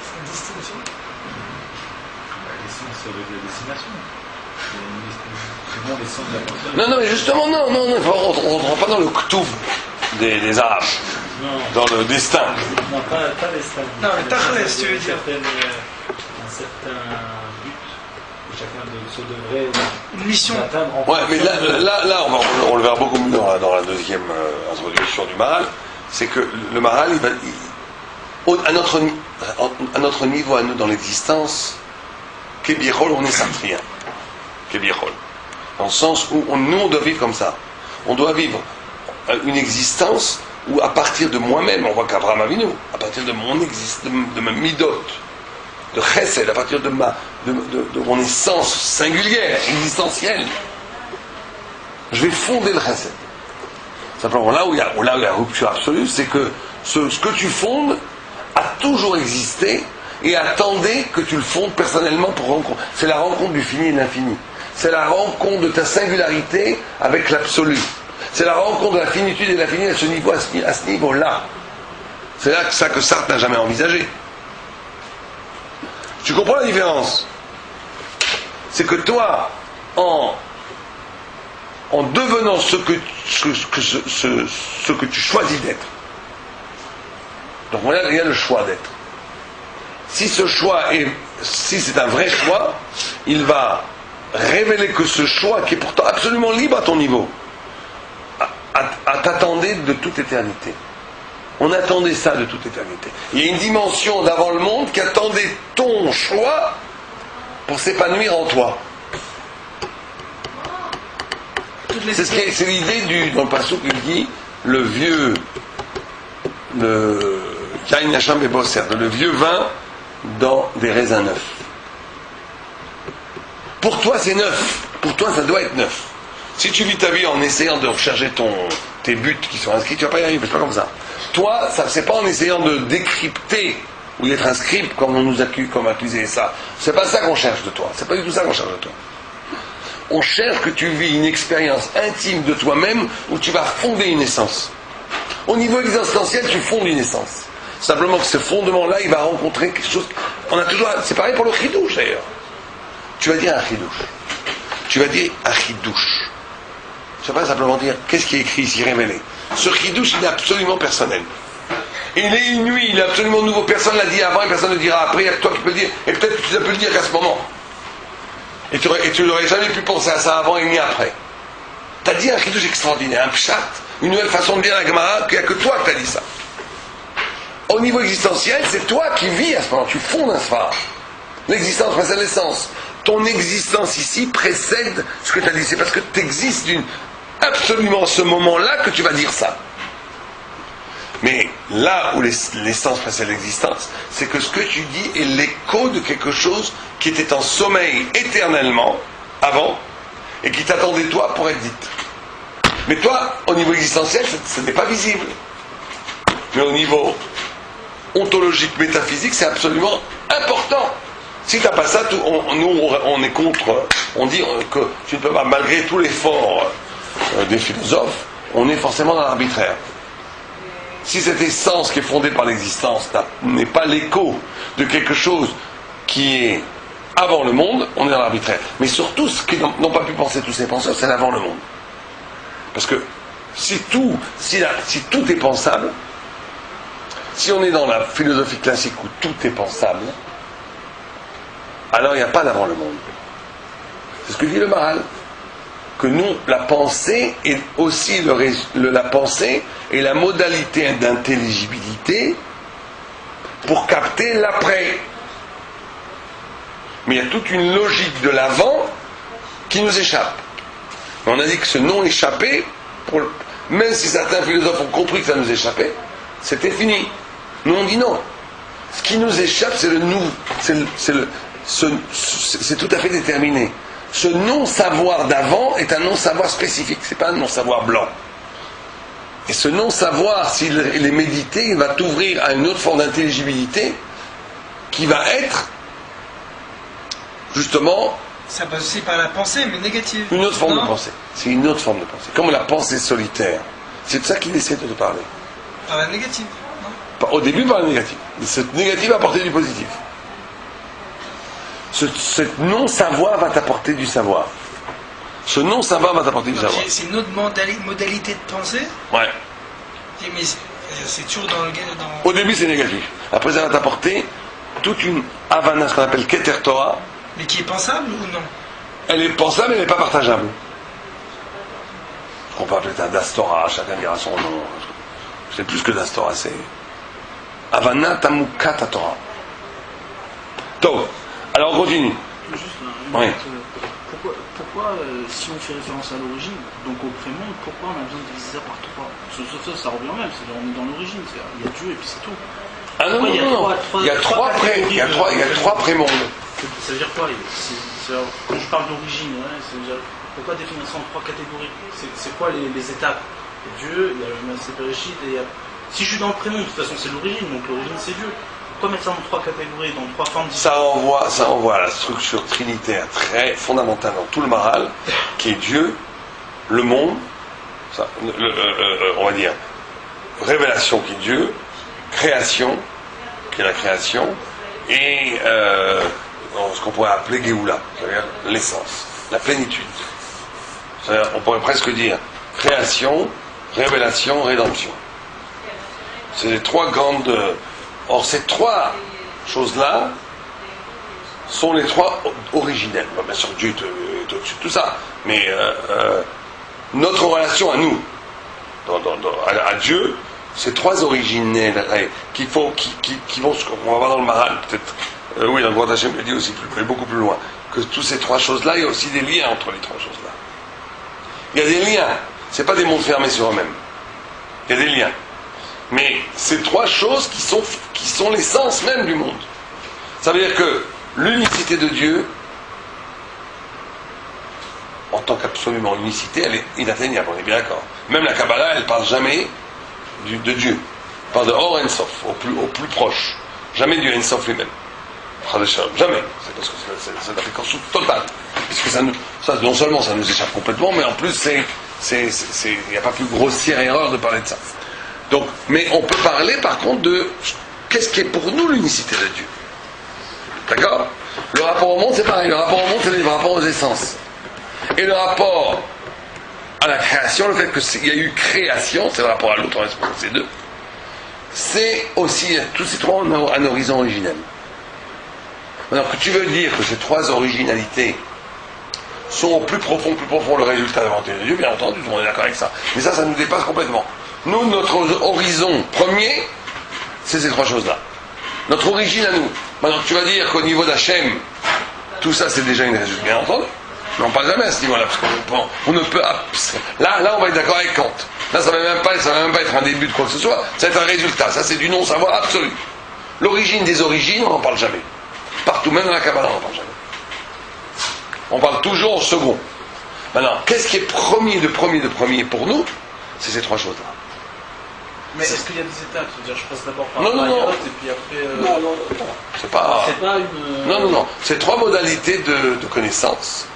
C'est une distinction. L'essence, ça veut dire la destination. C'est vraiment l'essence de la personne. Non, mais justement, on ne rentre pas dans le ktoub des Arabes, Non. dans le destin. Non, pas destin. Non, mais tachles, tu veux dire. Un certain but que chacun se devrait Une mission. atteindre en Ouais, mais là on le verra beaucoup mieux dans la deuxième introduction du Maral, c'est que le Maral, à notre niveau, à nous, dans l'existence, Kebiechol, on est sartrien. Kebiechol. Dans le sens où nous, on doit vivre comme ça. On doit vivre une existence où, à partir de moi-même, on voit qu'Abraham Avinu, à partir de mon existence, de ma midot, de chesed, à partir de mon essence singulière, existentielle, je vais fonder le chesed. Simplement, là où il y a rupture absolue, c'est que ce que tu fondes a toujours existé et attendait que tu le fondes personnellement pour rencontrer. C'est la rencontre du fini et de l'infini. C'est la rencontre de ta singularité avec l'absolu. C'est la rencontre de la finitude et de l'infini à ce niveau-là. C'est là que Sartre n'a jamais envisagé. Tu comprends la différence? C'est que toi, en devenant ce que tu choisis d'être, donc il y a le choix d'être. Si ce choix si c'est un vrai choix, il va révéler que ce choix, qui est pourtant absolument libre à ton niveau, t'attendait de toute éternité. On attendait ça de toute éternité. Il y a une dimension d'avant le monde qui attendait ton choix pour s'épanouir en toi. C'est l'idée dans le passage qui dit le vieux Yain Hacham Bebosser, le vieux vin dans des raisins neufs. Pour toi c'est neuf, pour toi ça doit être neuf. Si tu vis ta vie en essayant de rechercher tes buts qui sont inscrits, tu vas pas y arriver, c'est pas comme ça. Toi, ça c'est pas en essayant de décrypter ou d'être inscrit comme on nous accusait ça. C'est pas ça qu'on cherche de toi, c'est pas du tout ça qu'on cherche de toi. On cherche que tu vis une expérience intime de toi-même où tu vas fonder une essence. Au niveau existentiel, tu fondes une essence. Simplement que ce fondement-là, il va rencontrer quelque chose. C'est pareil pour le chidouche d'ailleurs. Tu vas dire un chidouche. Tu vas dire un chidouche. Tu vas pas simplement dire qu'est-ce qui est écrit ici, révélé. Ce chidouche, il est absolument personnel. Il est inouï, il est absolument nouveau. Personne ne l'a dit avant et personne ne le dira après. Il y a que toi qui peux le dire. Et peut-être que tu ne peux le dire qu'à ce moment. Et tu n'aurais jamais pu penser à ça avant et ni après. Tu as dit un chidouche extraordinaire, un pshat, une nouvelle façon de dire la Gemara, qu'il n'y a que toi qui as dit ça. Au niveau existentiel, c'est toi qui vis à ce moment, tu fondes un sphare. L'existence précède l'essence. Ton existence ici précède ce que tu as dit. C'est parce que tu existes absolument à ce moment-là que tu vas dire ça. Mais là où l'essence précède l'existence, c'est que ce que tu dis est l'écho de quelque chose qui était en sommeil éternellement, avant, et qui t'attendait toi pour être dite. Mais toi, au niveau existentiel, ce n'est pas visible. Mais au niveau ontologique, métaphysique, c'est absolument important. Si tu n'as pas ça, on est contre, on dit que tu ne peux pas, malgré tout l'effort des philosophes, on est forcément dans l'arbitraire. Si cette essence qui est fondée par l'existence n'est pas l'écho de quelque chose qui est avant le monde, on est dans l'arbitraire. Mais surtout, ce qu'ils n'ont pas pu penser tous ces penseurs, c'est l'avant le monde. Parce que si tout est pensable, si on est dans la philosophie classique où tout est pensable, alors il n'y a pas d'avant le monde. C'est ce que dit le Maharal. Que nous, la pensée est aussi la pensée est la modalité d'intelligibilité pour capter l'après. Mais il y a toute une logique de l'avant qui nous échappe. On a dit que ce non échappé, même si certains philosophes ont compris que ça nous échappait, c'était fini. Nous on dit non. Ce qui nous échappe, c'est le nous. C'est tout à fait déterminé. Ce non-savoir d'avant est un non-savoir spécifique, c'est pas un non-savoir blanc. Et ce non-savoir, s'il est médité, il va t'ouvrir à une autre forme d'intelligibilité qui va être justement... Ça passe aussi par la pensée, mais négative. Une autre forme de pensée. C'est une autre forme de pensée. Comme la pensée solitaire. C'est de ça qu'il essaie de te parler. Par la négative, non ? Au début par la négative. Cette négative va apporter du positif. Ce non-savoir va t'apporter du savoir. Ce non-savoir va t'apporter du savoir. C'est une autre modalité de pensée. Ouais. Mais c'est toujours dans le... Au début, c'est négatif. Après, ça va t'apporter toute une havana, ce qu'on appelle Keter Torah. Mais qui est pensable ou non ? Elle est pensable, mais elle n'est pas partageable. On peut appeler ça d'Astora, chacun dira son nom. C'est plus que d'Astora, c'est Havana Tamukat Torah. Donc, alors on continue. Juste oui. Pourquoi si on fait référence à l'origine, donc au prémonde, pourquoi on a besoin de diviser ça par 3 ? Ça revient au même, c'est-à-dire on est dans l'origine, il y a Dieu et puis c'est tout. Ah non, non. Il y a trois prémondes. Ça veut dire quoi ? Quand je parle d'origine, ça veut dire, pourquoi définir ça en 3 catégories ? C'est quoi les étapes ? Dieu, il y a le Maaseh Bereshit, et si je suis dans le prémonde, de toute façon c'est l'origine, donc l'origine c'est Dieu. Pourquoi mettre ça en 3 catégories, dans 3 formes différentes ? Ça envoie à la structure trinitaire très fondamentale dans tout le Maharal, qui est Dieu, le monde, on va dire, révélation qui est Dieu, création, qui est la création, et ce qu'on pourrait appeler Géoula, c'est-à-dire l'essence, la plénitude. C'est-à-dire, on pourrait presque dire création, révélation, rédemption. C'est les 3 grandes... Or, ces 3 choses-là sont les 3 originelles. Bien sûr, Dieu est au-dessus de tout ça. Mais notre relation à nous, à Dieu, ces 3 originelles qui vont, on va voir dans le Maharal, peut-être, oui, dans le Grand Hachem, il dit aussi, beaucoup plus loin, que toutes ces 3 choses-là, il y a aussi des liens entre les 3 choses-là. Il y a des liens. Ce n'est pas des mondes fermés sur eux-mêmes. Il y a des liens. Mais ces 3 choses qui sont l'essence même du monde. Ça veut dire que l'unicité de Dieu, en tant qu'absolument unicité, elle est inatteignable, on est bien d'accord. Même la Kabbalah, elle ne parle jamais de Dieu. Elle parle de Or En Sof, au plus proche. Jamais du En Sof lui-même. Jamais. C'est parce que c'est la fréquence totale. Parce que ça, non seulement ça nous échappe complètement, mais en plus, il n'y a pas plus grossière erreur de parler de ça. Donc, mais on peut parler par contre de qu'est-ce qui est pour nous l'unicité de Dieu. D'accord ? Le rapport au monde, c'est pareil. Le rapport au monde, c'est le rapport aux essences. Et le rapport à la création, le fait qu'il y a eu création, c'est le rapport à l'autre, c'est 2. C'est aussi, tous ces 3 ont un horizon originel. Alors que tu veux dire que ces 3 originalités sont au plus profond le résultat de la volonté de Dieu, bien entendu, tout le monde est d'accord avec ça. Mais ça nous dépasse complètement. Nous, notre horizon premier, c'est ces trois choses-là. Notre origine à nous. Maintenant, tu vas dire qu'au niveau d'Hachem, tout ça c'est déjà une résultat, bien entendu. Mais on ne parle jamais à ce niveau-là, parce qu'on ne peut... Là, on va être d'accord avec Kant. Là, ça ne va même pas être un début de quoi que ce soit, ça va être un résultat. Ça, c'est du non-savoir absolu. L'origine des origines, on n'en parle jamais. Partout, même dans la Kabbalah, on n'en parle jamais. On parle toujours au second. Maintenant, qu'est-ce qui est premier pour nous? C'est ces trois choses-là. Mais est-ce qu'il y a des étapes? C'est-à-dire, je passe d'abord par non. et puis après... Non. C'est pas une... Non. C'est trois modalités de connaissance.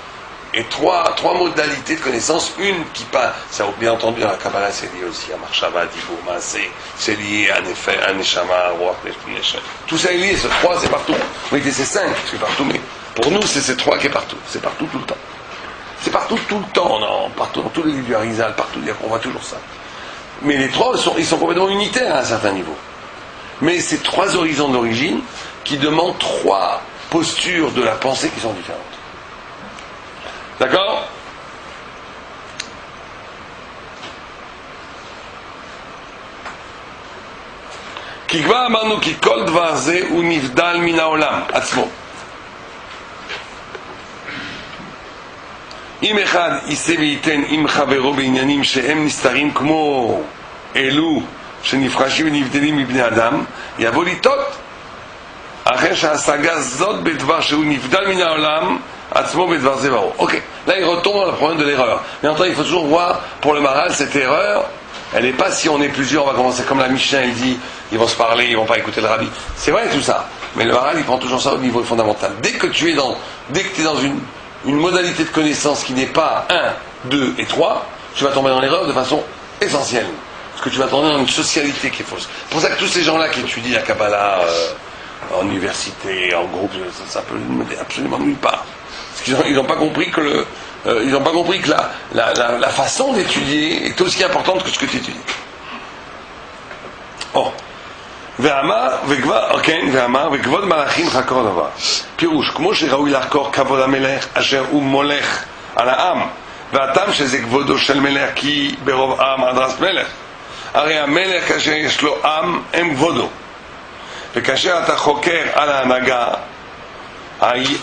Et trois modalités de connaissance. Une qui passe, ça bien entendu dans la Kabbalah, c'est lié aussi à Marshava, Dibur, Maaseh, c'est lié à Nefer, à Neshama, à Ruach, Neshama. Tout ça est lié, ce trois, c'est partout. Oui, c'est cinq, c'est partout, mais pour nous, c'est ces trois qui est partout. C'est partout, tout le temps. C'est partout, tout le temps, non, partout, dans tous les livres du Harizal, partout, on voit toujours ça. Mais les trois, ils sont complètement unitaires à un certain niveau. Mais c'est trois horizons d'origine qui demandent trois postures de la pensée qui sont différentes. D'accord? כי כבר אמרנו כי כל דבר זה הוא נבדל מן העולם עצמו. אם אחד יישא וייתן עם חברו בעניינים שהם נסתרים כמו אלו שנפרשים ונבדלים מבני אדם, יבוא לטעות אחרי שההשגה זאת בדבר שהוא נבדל מן העולם עצמו בדבר זה ברור. Ok, là il retombe dans le problème de l'erreur. Mais en tout cas, il faut toujours voir, pour le Maharal, cette erreur, elle n'est pas si on est plusieurs, on va commencer comme la Mishnah, il dit, ils vont se parler, ils vont pas écouter le Rabbi. C'est vrai tout ça, mais le Maharal, il prend toujours ça au niveau fondamental. Dès que tu es dans une modalité de connaissance qui n'est pas 1, 2 et 3, tu vas tomber dans l'erreur de façon essentielle. Parce que tu vas tomber dans une socialité qui est fausse. C'est pour ça que tous ces gens-là qui étudient la Kabbalah en université, en groupe, ça peut mener absolument nulle part. Parce qu'ils n'ont pas compris que la façon d'étudier est aussi importante que ce que tu étudies. Oh. ואמר וכבוד מלאכים חקור דבר פירוש כמו שראוי לחקור כבוד המלך אשר הוא מולך על העם והטעם שזה כבודו של מלך כי ברוב עם הדרס מלך הרי המלך כאשר יש לו עם הם כבודו וכאשר אתה חוקר על ההנהגה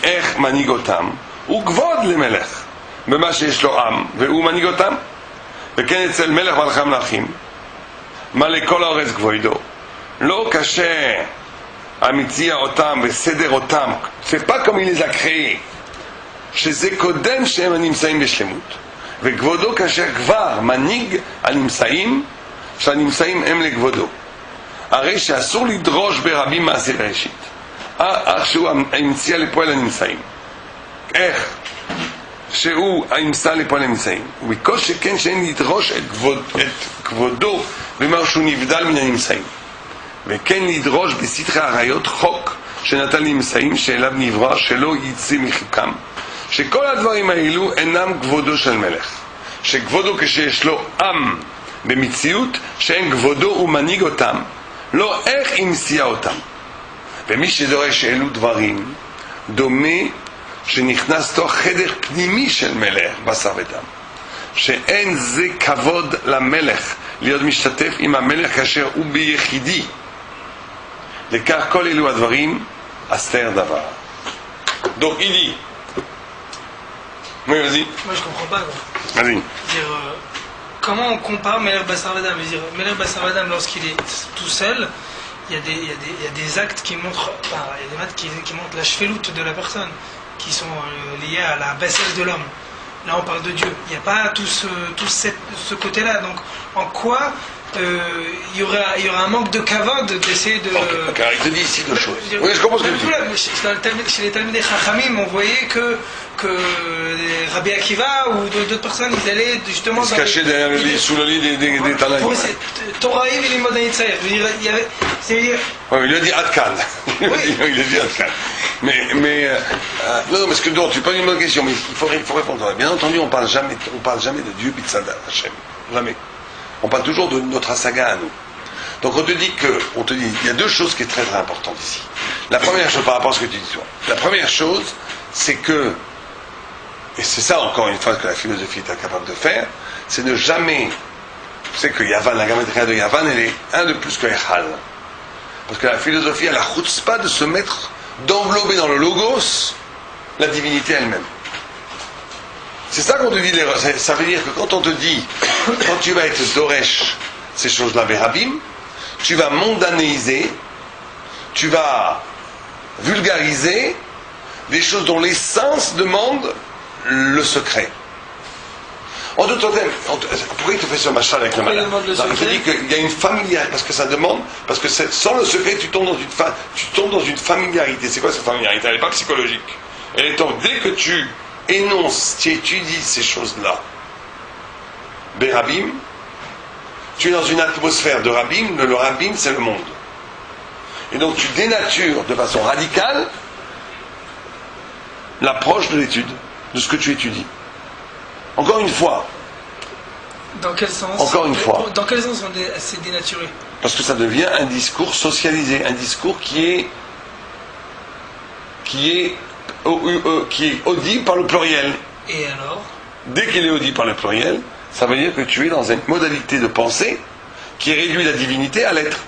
איך מנהיג אותם הוא כבוד למלך במה שיש לו עם והוא מנהיג אותם וכן אצל מלך מלכי המלכים מה לכל הארץ כבודו לא כאשר המציע אותם וסדר אותם, c'est pas comme il les a créés, שזה קודם שהם הנמצאים בשלמות, וכבודו כאשר כבר מנהיג הנמצאים, שהנמצאים הם לכבודו. הרי שאסור לדרוש ברבים מעשי בראשית, אך שהוא המציע לפועל הנמצאים. איך? שהוא המציע לפועל הנמצאים. ובכל שכן שאין לדרוש את כבודו במה שהוא נבדל מן הנמצאים. וכן לדרוש בסתרי הראיות חוק שנתן נמצאים שאליו נברא שלא יצא מחיקם שכל הדברים האלו אינם כבודו של מלך שכבודו כשיש לו עם במציאות שאין כבודו הוא מנהיג אותם לא איך המציע אותם ומי שדורש אלו דברים דומה שנכנס תוך חדר פנימי של מלך בשר ודם שאין זה כבוד למלך להיות משתתף עם המלך כאשר הוא ביחידי לכך כל אלו הדברים אסתר דבר. Donc il dit oui vas-y. Moi je comprends pas. Vas-y. Comment on compare Melech Basar Vadam? Melech Basar Vadam lorsqu'il est tout seul, il y a des actes qui montrent, il y a des maths qui montrent la shvelut de la personne, qui sont liés à la bassesse de l'homme. Là on parle de Dieu. Il n'y a pas tout ce côté-là. Donc en quoi il y aura un manque de kavod d'essayer de... Ok, il te dit ici deux choses. Oui, je comprends ce que tu dis. Chez les Talmidei Chachamim, on voyait que Rabbi Akiva ou d'autres personnes, ils allaient justement... Ils se cachaient derrière le lit, sous le lit des Tanaïm. Pour essayer, Torah et Limod Hanitzaïr. Il lui a dit Adkan. Il a dit Adkan. Mais non, parce que donc, tu poses une bonne question, mais il faut répondre. Bien entendu, on parle jamais de Dieu, Bitsada, Hachem. Jamais. On parle toujours de notre asaga à nous. Donc on te dit, il y a deux choses qui sont très très importantes ici. La première chose, par rapport à ce que tu dis toi, la première chose, c'est que et c'est ça encore une fois que la philosophie est incapable de faire, c'est ne jamais, vous savez que Yavan, la grammaire de Yavan, elle est un de plus que Echal. Parce que la philosophie, elle a la chutzpah de se mettre, d'envelopper dans le logos la divinité elle-même. C'est ça qu'on te dit, ça veut dire que quand on te dit, quand tu vas être Doresh, ces choses-là, Verabim, tu vas mondanéiser, tu vas vulgariser des choses dont l'essence demande le secret. En d'autres termes, pourquoi il te fait ce machin avec le malin? Il te dit qu'il y a une familiarité, parce que ça demande, parce que sans le secret, tu tombes dans une familiarité. C'est quoi cette familiarité? Elle n'est pas psychologique. Elle est dès que tu énonces, tu étudies ces choses-là, Berabim, tu es dans une atmosphère de Rabim, le Rabim c'est le monde. Et donc tu dénatures de façon radicale l'approche de l'étude, de ce que tu étudies. Encore une fois. Dans quel sens? Encore une fois. Dans quel sens c'est dénaturé? Parce que ça devient un discours socialisé, un discours qui est audible par le pluriel. Et alors? Dès qu'il est audible par le pluriel, ça veut dire que tu es dans une modalité de pensée qui réduit la divinité à l'être.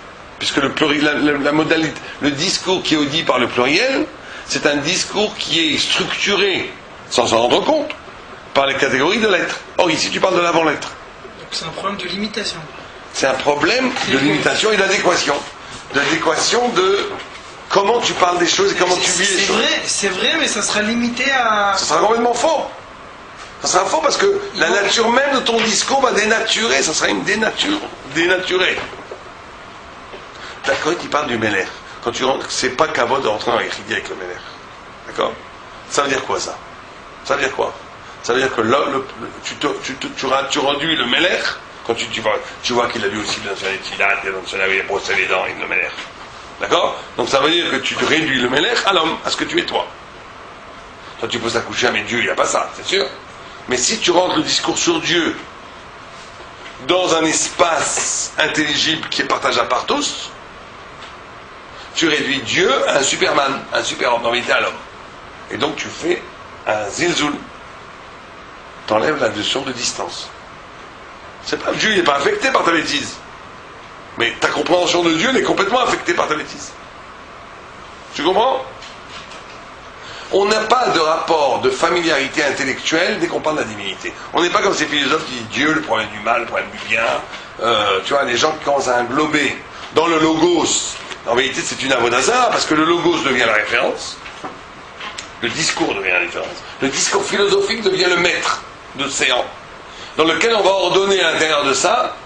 Puisque le discours qui est audible par le pluriel, c'est un discours qui est structuré, sans s'en rendre compte, par les catégories de l'être. Or ici tu parles de l'avant-lettre. Donc c'est un problème de limitation. C'est un problème de limitation et d'adéquation. D'adéquation de comment tu parles des choses et comment tu vis les choses. C'est vrai, mais ça sera limité à... Ça sera complètement faux. Ça sera faux parce que la nature même de ton discours va dénaturer. Ça sera une dénaturée. D'accord, il parle du Meller. Quand tu rentres, c'est pas kavod de rentrer dans les crédits avec le Meller. D'accord? Ça veut dire quoi ça? Ça veut dire quoi? Ça veut dire que là, tu réduis le Meller, quand tu vois qu'il a lui aussi dans son étilate, dans son avait brossé les dents, il le Meller. D'accord? Donc ça veut dire que tu réduis le Meller à l'homme, à ce que tu es toi. Toi tu peux s'accoucher à mes dieux, il n'y a pas ça, c'est sûr. Mais si tu rentres le discours sur Dieu dans un espace intelligible qui est partageable par tous, tu réduis Dieu à un Superman, un super-homme, en vérité à l'homme. Et donc tu fais un zilzoul. T'enlèves la notion de distance. C'est pas, Dieu n'est pas affecté par ta bêtise. Mais ta compréhension de Dieu elle est complètement affectée par ta bêtise. Tu comprends? On n'a pas de rapport de familiarité intellectuelle dès qu'on parle de la divinité. On n'est pas comme ces philosophes qui disent Dieu, le problème du mal, le problème du bien. Tu vois, les gens qui commencent à englober dans le logos. En vérité, c'est une avodazara parce que le logos devient la référence. Le discours devient la référence. Le discours philosophique devient le maître de séant, dans lequel on va ordonner à l'intérieur de ça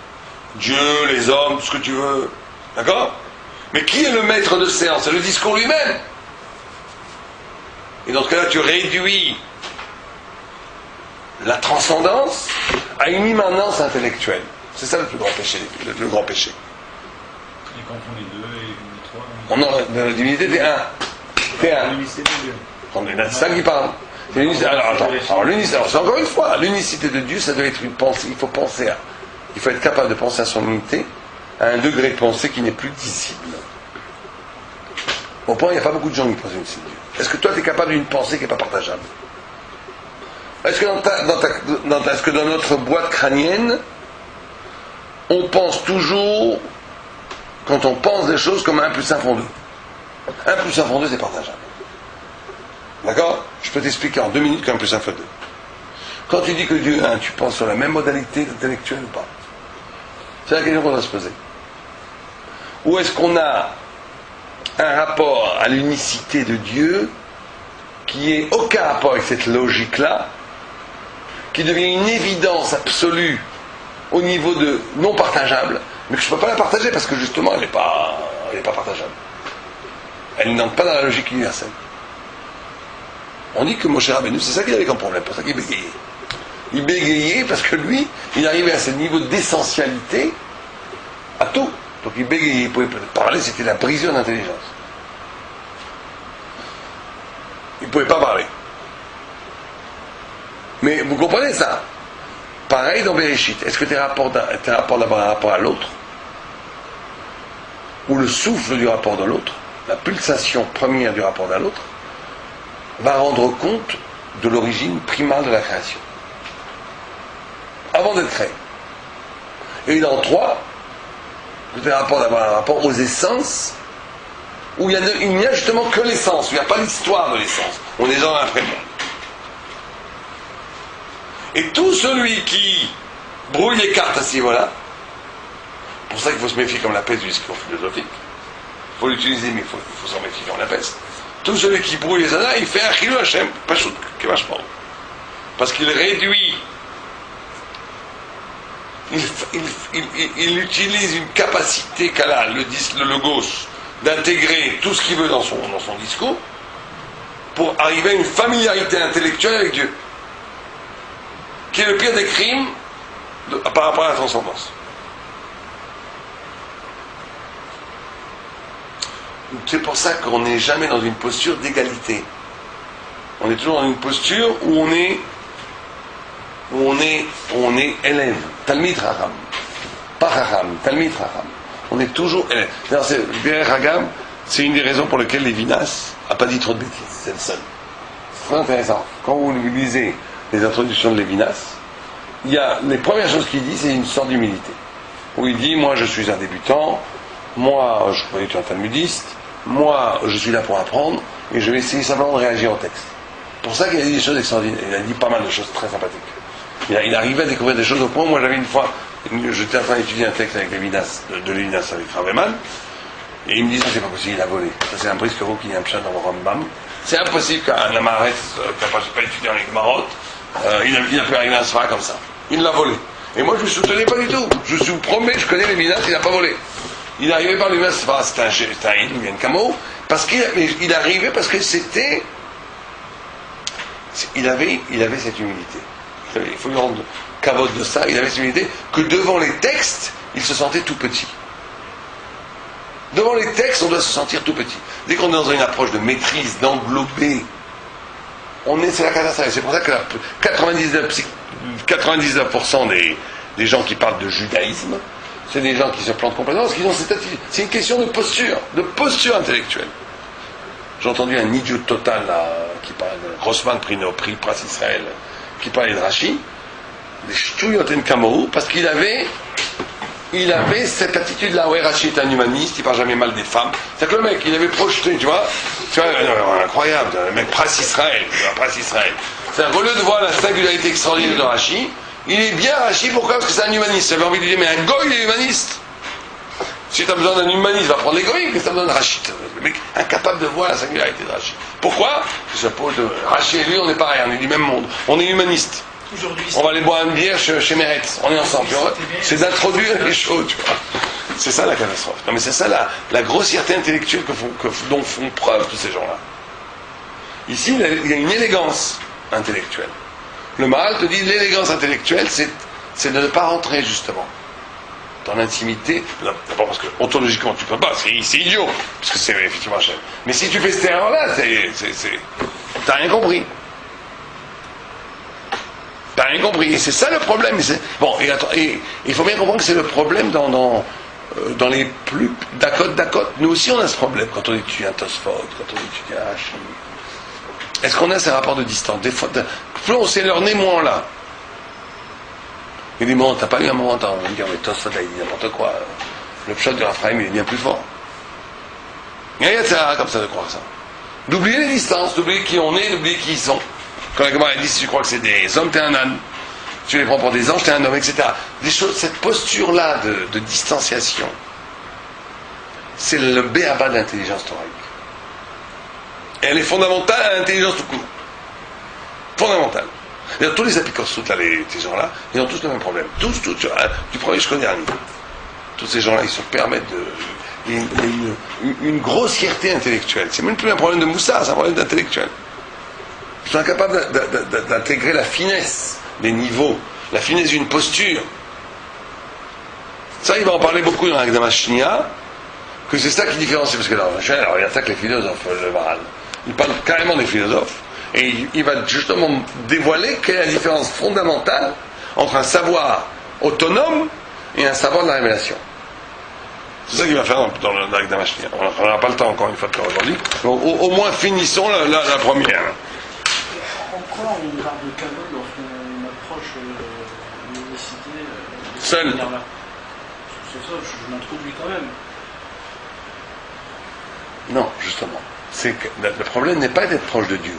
Dieu, les hommes, tout ce que tu veux. D'accord? Mais qui est le maître de séance? C'est le discours lui-même. Et dans ce cas-là, tu réduis la transcendance à une immanence intellectuelle. C'est ça le plus grand péché. Le plus grand péché. Et quand on est deux et trois, on a la divinité des un. T'es un. l'unicité de Dieu. C'est ça qui parle. Alors attends, alors c'est encore une fois, l'unicité de Dieu, ça doit être une pensée. Il faut être capable de penser à son unité à un degré de pensée qui n'est plus dissible. Au point, il n'y a pas beaucoup de gens qui pensent à l'unicité de Dieu. Est-ce que toi, tu es capable d'une pensée qui n'est pas partageable? Est-ce que dans notre boîte crânienne, on pense toujours, quand on pense des choses, comme 1 plus 1 font 2? 1 plus 1 font 2, c'est partageable. D'accord? Je peux t'expliquer en 2 minutes qu'un plus 1 fait 2. Quand tu dis que Dieu est 1, tu penses sur la même modalité intellectuelle ou pas? C'est la question qu'on doit se poser. Ou est-ce qu'on a un rapport à l'unicité de Dieu qui est aucun rapport avec cette logique-là, qui devient une évidence absolue au niveau de non partageable, mais que je ne peux pas la partager parce que justement elle n'est pas partageable. Elle n'entre pas dans la logique universelle. On dit que Moshe Rabbeinu, c'est ça qu'il avait comme problème, pour ça qu'il bégayait. Il bégayait parce que lui, il arrivait à ce niveau d'essentialité à tout. Donc il bégayait, il pouvait parler, c'était la prison d'intelligence. Il ne pouvait pas parler. Mais vous comprenez ça? Pareil dans Bereshit. Est-ce que tes rapports d'avoir un rapport à l'autre, ou le souffle du rapport de l'autre, la pulsation première du rapport à l'autre, va rendre compte de l'origine primale de la création. Avant d'être créé. Et dans 3, vous avez d'avoir un rapport aux essences, où il n'y a justement que l'essence, où il n'y a pas l'histoire de l'essence. On est dans l'après-monde. Et tout celui qui brouille les cartes à ce niveau-là, c'est pour ça qu'il faut se méfier comme la peste du discours philosophique. Il faut l'utiliser, mais il faut s'en méfier comme la peste. Tout celui qui brouille les années, il fait un chilou Hachem, pas chaud, qui marche pas. Parce qu'il réduit, il utilise une capacité qu'a là, le logos, d'intégrer tout ce qu'il veut dans son discours, pour arriver à une familiarité intellectuelle avec Dieu, qui est le pire des crimes par rapport à la transcendance. C'est pour ça qu'on n'est jamais dans une posture d'égalité. On est toujours dans une posture où on est élève. Talmid Raham. Pas Raham, Talmid Raham. On est toujours élève. D'ailleurs, Hagam, c'est une des raisons pour lesquelles Lévinas n'a pas dit trop de bêtises. C'est le seul. C'est très intéressant. Quand vous lisez les introductions de Lévinas, il y a les premières choses qu'il dit, c'est une sorte d'humilité. Où il dit, moi je suis un débutant, moi je crois que tu es un talmudiste, moi je suis là pour apprendre, et je vais essayer simplement de réagir au texte. C'est pour ça qu'il a dit des choses extraordinaires. Il a dit pas mal de choses très sympathiques. Il arrivait à découvrir des choses au point où moi j'avais une fois, j'étais en train d'étudier un texte avec Lévinas, de Lévinas avec Raveman, et il me dit ça c'est pas possible, il a volé. Ça c'est un briskero qui est un pshat dans le Rambam. C'est impossible qu'un Amaretz qui n'a pas étudié en Igmarot, il a pu arriver à un sphara comme ça. Il l'a volé. Et moi je ne me soutenais pas du tout. Je vous promets, je connais Lévinas, il n'a pas volé. Il est arrivé par lui-même, c'était un il vient de Camo, parce qu'il arrivait parce que c'était. Il avait cette humilité. Il faut lui rendre cavote de ça. Il avait cette humilité que devant les textes, il se sentait tout petit. Devant les textes, on doit se sentir tout petit. Dès qu'on est dans une approche de maîtrise, d'englober, c'est la catastrophe. C'est pour ça que 99% des gens qui parlent de judaïsme, c'est des gens qui se plantent complètement parce qu'ils ont cette attitude. C'est une question de posture intellectuelle. J'ai entendu un idiot total là, qui parlait de Grossman, prix Prince Israël, qui parlait de Rashi, des Shtouyoten Kamorou, parce qu'il avait cette attitude-là. Ouais, Rashi est un humaniste, il parle jamais mal des femmes. C'est-à-dire que le mec, il avait projeté, tu vois, incroyable, le mec Prince Israël. C'est-à-dire, au lieu de voir la singularité extraordinaire de Rashi, il est bien Rashi, pourquoi? Parce que c'est un humaniste. J'avais envie de lui dire, mais un goy, il est humaniste. Si tu as besoin d'un humaniste, va prendre les goïs, mais tu as besoin de Rashi. Le mec incapable de voir la singularité de Rashi. Pourquoi? Parce que Rashi et lui, on est pareil, on est du même monde. On est humaniste. On va aller boire une bière chez Meretz. On est ensemble. C'est d'introduire les choses, tu vois. C'est ça la catastrophe. Non, mais c'est ça la grossièreté intellectuelle dont font preuve tous ces gens-là. Ici, il y a une élégance intellectuelle. Le Maharal te dit l'élégance intellectuelle, c'est de ne pas rentrer justement dans l'intimité. D'abord parce que ontologiquement tu peux pas, c'est idiot, parce que c'est effectivement cher. Mais si tu fais cette erreur-là, t'as rien compris. T'as rien compris. Et c'est ça le problème. Bon, et il faut bien comprendre que c'est le problème dans les plus Dakot. Nous aussi on a ce problème quand on étudie un Tosfot, quand on étudie un Hachim. Est-ce qu'on a ces rapports de distance? Des fois, plus on sait leur nez, moins là. Il dit, bon, t'as pas eu un moment, on va dire, mais Tosfot, il dit n'importe quoi. Le pshot de Raphaël, il est bien plus fort. Il y a ça, comme ça, de croire ça. D'oublier les distances, d'oublier qui on est, d'oublier qui ils sont. Quand la Gemara dit, si tu crois que c'est des hommes, t'es un âne. Si tu les prends pour des anges, t'es un homme, etc. Des choses, cette posture-là de distanciation, c'est le béaba de l'intelligence thoraïque. Et elle est fondamentale à l'intelligence tout court. Fondamentale. D'ailleurs, tous les apikosoutes, là, ces gens-là, ils ont tous le même problème. Tous, du premier jusqu'au dernier. Tous ces gens-là, ils se permettent de. Il y a une grossièreté intellectuelle. C'est même plus un problème de moussa, c'est un problème d'intellectuel. Ils sont incapables d'intégrer la finesse des niveaux, la finesse d'une posture. Ça, il va en parler beaucoup dans l'Agdama Shnia, que c'est ça qui différencie, parce que là, il attaque les philosophes, le Maharal. Il parle carrément des philosophes, et il va justement dévoiler quelle est la différence fondamentale entre un savoir autonome et un savoir de la révélation. C'est ça qu'il va faire dans l'Agdama Shnia. On n'aura pas le temps encore une fois de faire aujourd'hui. Au moins finissons la première. pourquoi on garde le kavod lorsqu'on approche l'unicité de cette Seul. manière-là? C'est ça, je m'introduis quand même. Non, justement. Le problème n'est pas d'être proche de Dieu.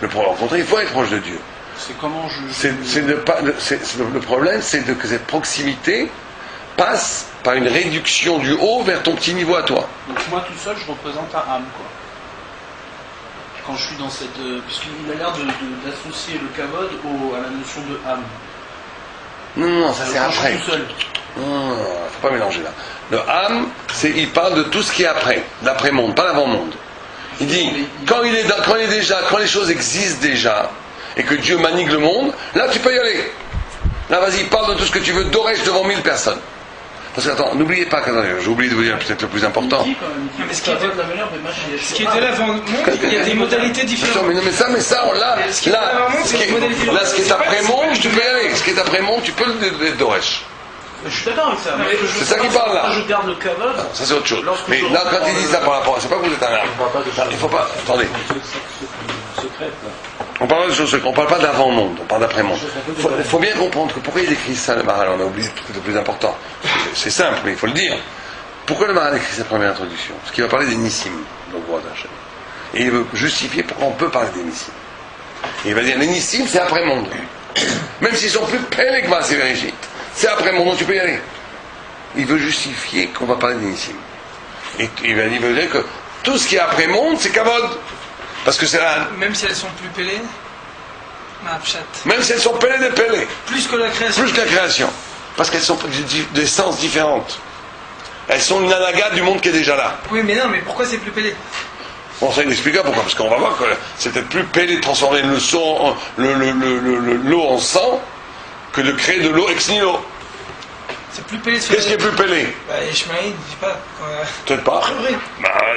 Au contraire, il faut être proche de Dieu. C'est comment Le problème, c'est que cette proximité passe par une réduction du haut vers ton petit niveau à toi. Donc moi tout seul, je représente un âme, quoi. Quand je suis dans cette... puisqu'il a l'air d'associer le kavod à la notion de âme. Non, ça c'est Quand je après. suis tout seul. Non, faut pas mélanger là. Le âme, il parle de tout ce qui est après, l'après-monde, pas l'avant-monde. Il dit, quand les choses existent déjà, et que Dieu manigue le monde, là tu peux y aller. Là vas-y, parle de tout ce que tu veux, d'Oresh devant 1000 personnes. Parce que attends, n'oubliez pas, j'ai oublié de vous dire peut-être le plus important. Il dit quand même, Mais ce qui était là avant le monde, il y a des modalités différentes. Mais ça, ce qui est après-monde, tu peux y aller. Ce qui est après-monde, tu peux le d'Oresh. Je suis d'accord avec ça. C'est ça qui parle là. Quand je garde le kavod, ça c'est autre chose. Mais là, quand il dit ça par rapport à... C'est pas que vous êtes un âme. Il faut pas... Attendez. On parle de choses secrètes, on parle pas d'avant-monde, on parle d'après-monde. Il faut bien comprendre que pourquoi il écrit ça, le Maharal, on a oublié le plus important. C'est simple, mais il faut le dire. Pourquoi le Maharal écrit sa première introduction? Parce qu'il va parler des Nissim, donc voilà. Et il veut justifier pourquoi on peut parler des Nissim. Et il va dire, les Nissim, c'est après-monde. Même s'ils sont plus pélés que c'est vérifié. C'est après-monde, donc tu peux y aller. Il veut justifier qu'on va parler des Nissim. Et il veut dire que tout ce qui est après-monde, c'est Kavod. Parce que c'est là. Même si elles sont plus pélées, même si elles sont pélées des pélées. Plus que la création. Plus que la création. Parce qu'elles sont d'essence différentes. Elles sont une anaga du monde qui est déjà là. Oui, mais non, mais pourquoi c'est plus pélé? Bon, ça il expliquera pourquoi. Parce qu'on va voir que c'est peut-être plus pélé de transformer l'eau en sang que de créer de l'eau ex nihilo. C'est plus pélé de faire. Qu'est-ce qui est plus pélé? Ishmaïl, je sais pas. Peut-être pas.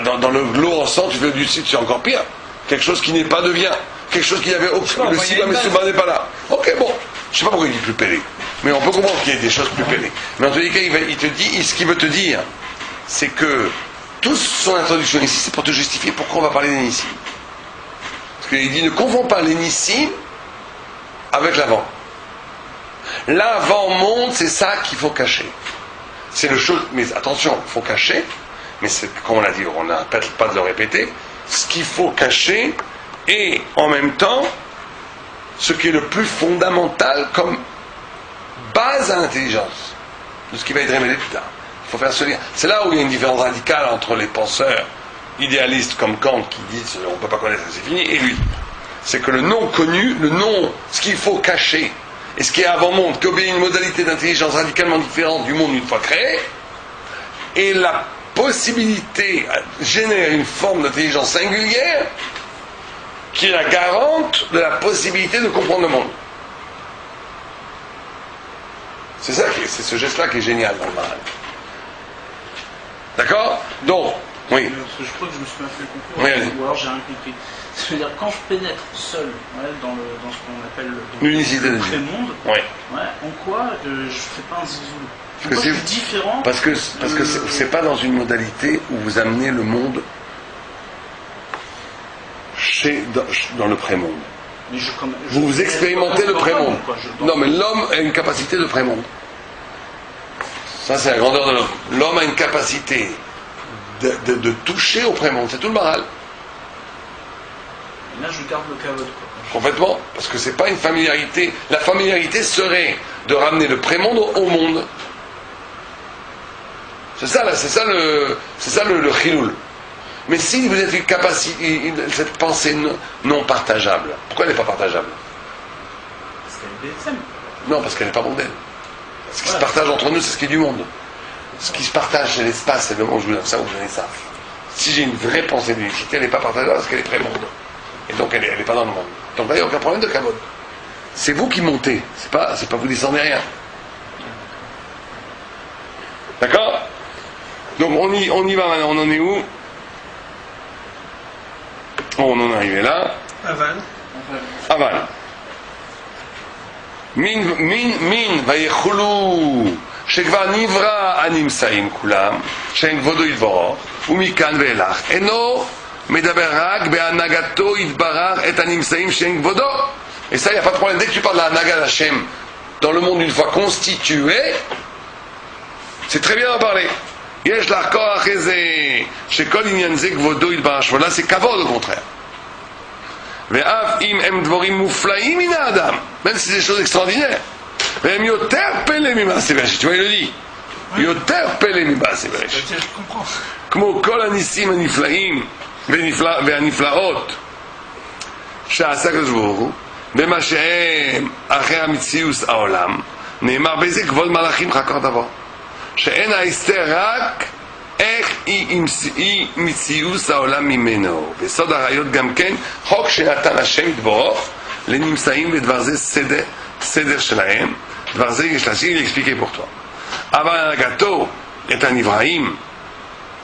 Dans l'eau en sang, tu fais du site, c'est encore pire. Quelque chose qui n'est pas devient. Quelque chose qui n'avait aucun. Le Siba Mesouba n'est pas là. Ok, bon. Je sais pas pourquoi il dit plus pélé. Mais on peut comprendre qu'il y a des choses plus pélées. Mais en tous les cas, il te dit, ce qu'il veut te dire, c'est que toute son introduction ici, c'est pour te justifier pourquoi on va parler des Nissim. Parce qu'il dit, ne confonds pas les Nissim avec l'avant. L'avant-monde, c'est ça qu'il faut cacher. C'est le chose. Mais attention, il faut cacher. Mais c'est, comme on l'a dit, on n'a pas de le répéter. Ce qu'il faut cacher et en même temps ce qui est le plus fondamental comme base à l'intelligence de ce qui va être révélé plus tard. Il faut faire ce lien. C'est là où il y a une différence radicale entre les penseurs idéalistes comme Kant qui disent on ne peut pas connaître, c'est fini, et lui. C'est que le non connu, ce qu'il faut cacher et ce qui est avant-monde, qui obéit à une modalité d'intelligence radicalement différente du monde une fois créé, et la possibilité génère une forme d'intelligence singulière qui est la garante de la possibilité de comprendre le monde. C'est ce geste-là qui est génial dans le Maharal. D'accord? Donc, oui. Je crois que je me suis mal fait comprendre, Oui, ou alors j'ai rien compris. C'est-à-dire quand je pénètre seul dans ce qu'on appelle l'unicité de le Dieu. monde, Oui. en quoi je ne fais pas un zizou? Parce que c'est différent. Parce que c'est pas dans une modalité où vous amenez le monde dans le pré-monde. Vous expérimentez le pré-monde. Non, mais l'homme a une capacité de pré-monde. Ça, c'est la grandeur de l'homme. L'homme a une capacité de toucher au pré-monde. C'est tout le Maharal. Et là, je garde le kavod, quoi. Complètement. Parce que c'est pas une familiarité. La familiarité serait de ramener le pré-monde au monde. C'est ça le chiloul. Mais si vous êtes une capacité, cette pensée non partageable, pourquoi elle n'est pas partageable? Parce qu'elle est BSM. Non, parce qu'elle n'est pas mondaine. Ce qui se partage entre nous, c'est ce qui est du monde. Ce qui se partage, c'est l'espace, c'est le monde. Je vous donne ça, vous donnez ça. Si j'ai une vraie pensée d'unicité, elle n'est pas partageable parce qu'elle est pré-monde. Et donc elle n'est pas dans le monde. Donc là, il n'y a aucun problème de kavod. C'est vous qui montez, c'est pas vous descendez rien. D'accord? Donc on y va maintenant, on en est où? On en est arrivé là. Aval. Min vayechulu שכבר נברא הנמצאים כולם, שהם כבודו יתברך, ומכאן ואילך, אינו Medaber rak be'anagato itbarar et animsaim shen kvodo. Et ça, il n'y a pas de problème. Dès que tu parles de la Hanaga d'Hachem dans le monde une fois constitué, c'est très bien d'en parler. Yesh l'arkor acheze shekol inyan ze kvodo itbarar shvo. Là, c'est kavod au contraire. Ve'af im em dvorim muflaim min adam. Même si c'est des choses extraordinaires. Ve'em yoter pele mima'aseh bereshit. Tu vois, il le dit. Yoter pele mima'aseh bereshit. Je comprends. כמו כל הניסים הנפלאים והנפלאות שעשה הקדוש ברוך הוא במה שהם אחרי המציאות העולם נאמר בזה כבוד מלאכים חקר דבר שאין ההסתר רק איך היא מציאות העולם ממנו בסוד הראיות גם כן חוק שנתן השם יתברך לנמצאים ודבר זה סדר שלהם דבר זה יש להשאיר להקפיקי פורטו אבל הנהגתו את הנבראים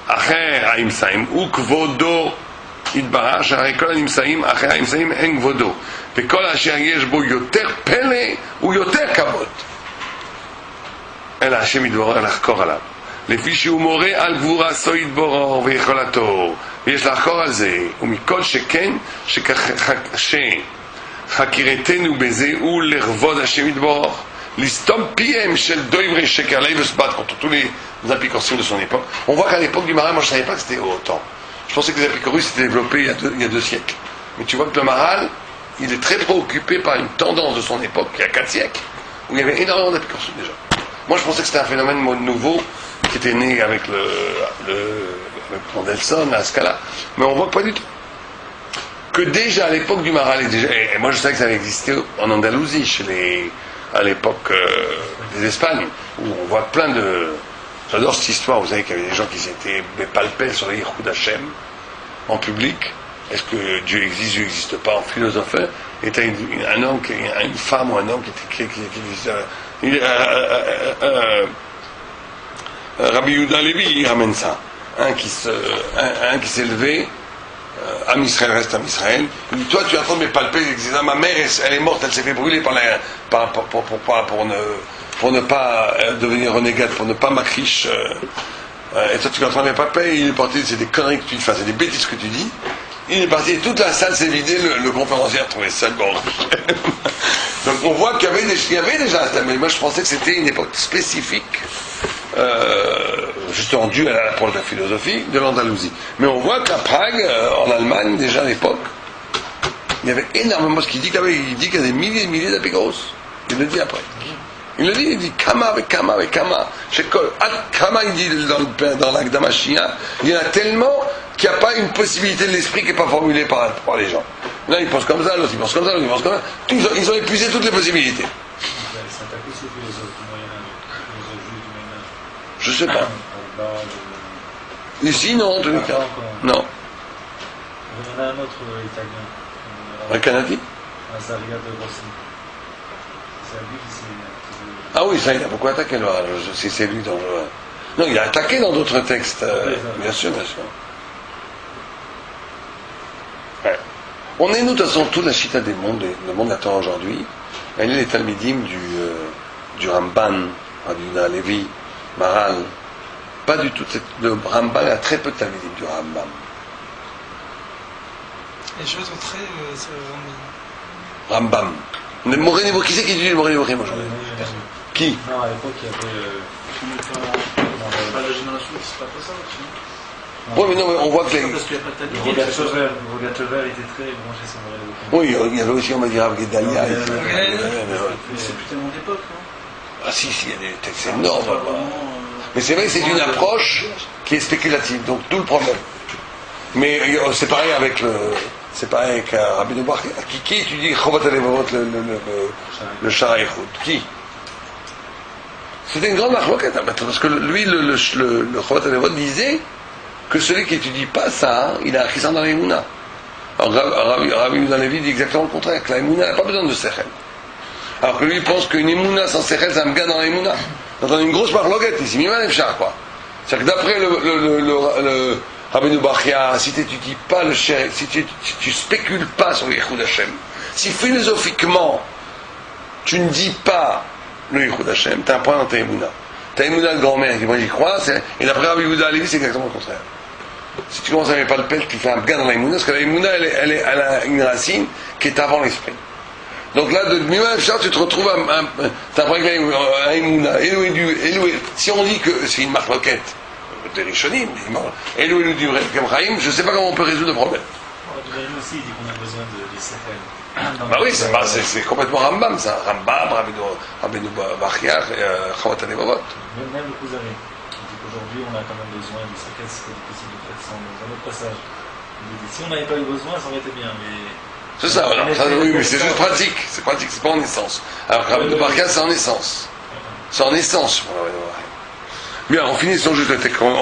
אחרי האמצעים וכבודו התברר שהרי כל הנמצאים אחרי האמצעים אין כבודו וכל אשר יש בו יותר פלא הוא יותר כבוד אלא השם יתבורר לחקור עליו לפי שהוא מורה על גבורתו יתבורר ויכולתו ויש לחקור על זה ומכל שכן שחקירתנו בזה הוא לכבוד השם יתבורר l'istom PM chez le Doivre Sheker, là il veut se battre contre tous les apicursiens de son époque. On voit qu'à l'époque du Maral, moi je ne savais pas que c'était autant. Je pensais que les apicurus s'étaient développés il y a deux siècles. Mais tu vois que le Maral, il est très préoccupé par une tendance de son époque, il y a 4 siècles, où il y avait énormément d'apicursiens déjà. Moi je pensais que c'était un phénomène nouveau qui était né avec avec Mendelssohn, à Scala. Mais on voit que pas du tout. Que déjà à l'époque du Maral, et moi je savais que ça avait existé en Andalousie, à l'époque des Espagnes, où on voit plein de... J'adore cette histoire, vous savez qu'il y avait des gens qui s'étaient palpés sur les Yichud Hashem en public. Est-ce que Dieu existe, Dieu n'existe pas, en philosophie. Et tu as un homme, une femme ou un homme qui Rabbi Yehuda Levi, il ramène ça. Un qui s'est levé, Am Israël reste Am Israël. Il dit, toi tu es en train de me palper, ma mère elle est morte, elle s'est fait brûler pour ne pas devenir renégate, pour ne pas m'acriche. Et toi tu es en train de me palper, il est parti, c'est des conneries que tu dis, c'est des bêtises que tu dis. Il est parti, et toute la salle s'est vidée, le conférencier a trouvé ça bon. Donc on voit qu'il y avait déjà, mais moi je pensais que c'était une époque spécifique. Justement dû à l'approche de la philosophie de l'Andalousie. Mais on voit qu'à Prague, en Allemagne, déjà à l'époque, il y avait énormément ce qu'il dit, il dit qu'il y a des milliers et milliers d'apégoros. Il le dit après. Il dit Kama avec Kama avec Kama. Kama, il dit dans l'Agdama Shia, il y en a tellement qu'il n'y a pas une possibilité de l'esprit qui n'est pas formulée par les gens. Là, ils pensent comme ça, l'autre, ils pensent comme ça, l'autre, ils pensent comme ça. Ils ont épuisé toutes les possibilités. Je sais pas. Ici, non, en tous les cas. Non. Il y en a un autre italien. Un Canadi Azaria de Rossi. C'est lui qui s'est. Ah oui, ça, il a beaucoup attaqué, là. Si c'est lui dans le. Non, il a attaqué dans d'autres textes. Bien sûr, bien sûr. Ouais. On est, nous, de toute façon, toute la chita des mondes, le monde attend aujourd'hui. Elle est les talmidim du Ramban, Rabbi Yehuda Levi, Maral. Pas du tout. Le Rambam a très peu de talmidim du Rambam. Les choses sont très... Rambam. Le Moré Niveau, qui c'est qui dit le Moré Niveau aujourd'hui? Qui? Non, à l'époque, il y avait... Pas la génération qui se passe ça, tu vois. Oui, mais non, mais on voit que les... Parce qu'il n'y a pas de talibé. Rogatchover était très branché sur Moré Niveau. Oui, il y avait aussi, on va dire, Rav Gedalia. C'est plus tellement d'époque, non? Ah si, il y a des textes énormes. Mais c'est vrai que c'est une approche qui est spéculative, donc tout le problème. Mais c'est pareil avec Rabbi Nobar. Qui étudie Chovat Alevavot, le Shara Eichut? Qui? C'était une grande marloquette, parce que lui, le Chovat Alevavot disait que celui qui étudie pas ça, il a un chissan dans l'Emouna. Alors Rabbi Yehuda Levi dit exactement le contraire, que l'Emouna n'a pas besoin de Sechel. Alors que lui, il pense qu'une Emouna sans Sechel, ça me gagne dans l'Emouna. Donc on a une grosse marloquette ici, Miman Efchar, quoi. C'est-à-dire que d'après le Rabbeinu Bachia, si tu n'étudies pas le Sher, si tu spécules pas sur le Yichud Hashem, si philosophiquement tu ne dis pas le Yichud Hashem, tu as un point dans ta Emouna. Ta Emouna de grand-mère, qui moi j'y crois, et d'après Rabbi Yehuda Levi, c'est exactement le contraire. Si tu commences à aimer pas le pet, tu fais un bien dans la Emouna, parce que la Emouna, elle a une racine qui est avant l'esprit. Donc là, de Mima Efchar, tu te retrouves t'as un Emouna, si on dit que c'est une marloquette, des Rishonim, Elou du Kemchaim, je ne sais pas comment on peut résoudre le problème. Duvernay aussi dit qu'on a besoin de Sechel. Bah oui, c'est complètement Rambam, ça. Rambam, Rabbeinu Bachiach, Chavat HaLevavot. Même le Kuzari. Il dit qu'aujourd'hui, on a quand même besoin de Sechel, si c'était possible de faire ça dans un autre passage. Il dit, si on n'avait pas eu besoin, ça aurait été bien, mais... C'est ça, voilà. Oui, mais c'est juste pratique. C'est pratique, c'est pas en essence. Alors que Rabbeinu Bachiach, c'est en essence. C'est en essence. Bien, on finit sur juste le texte.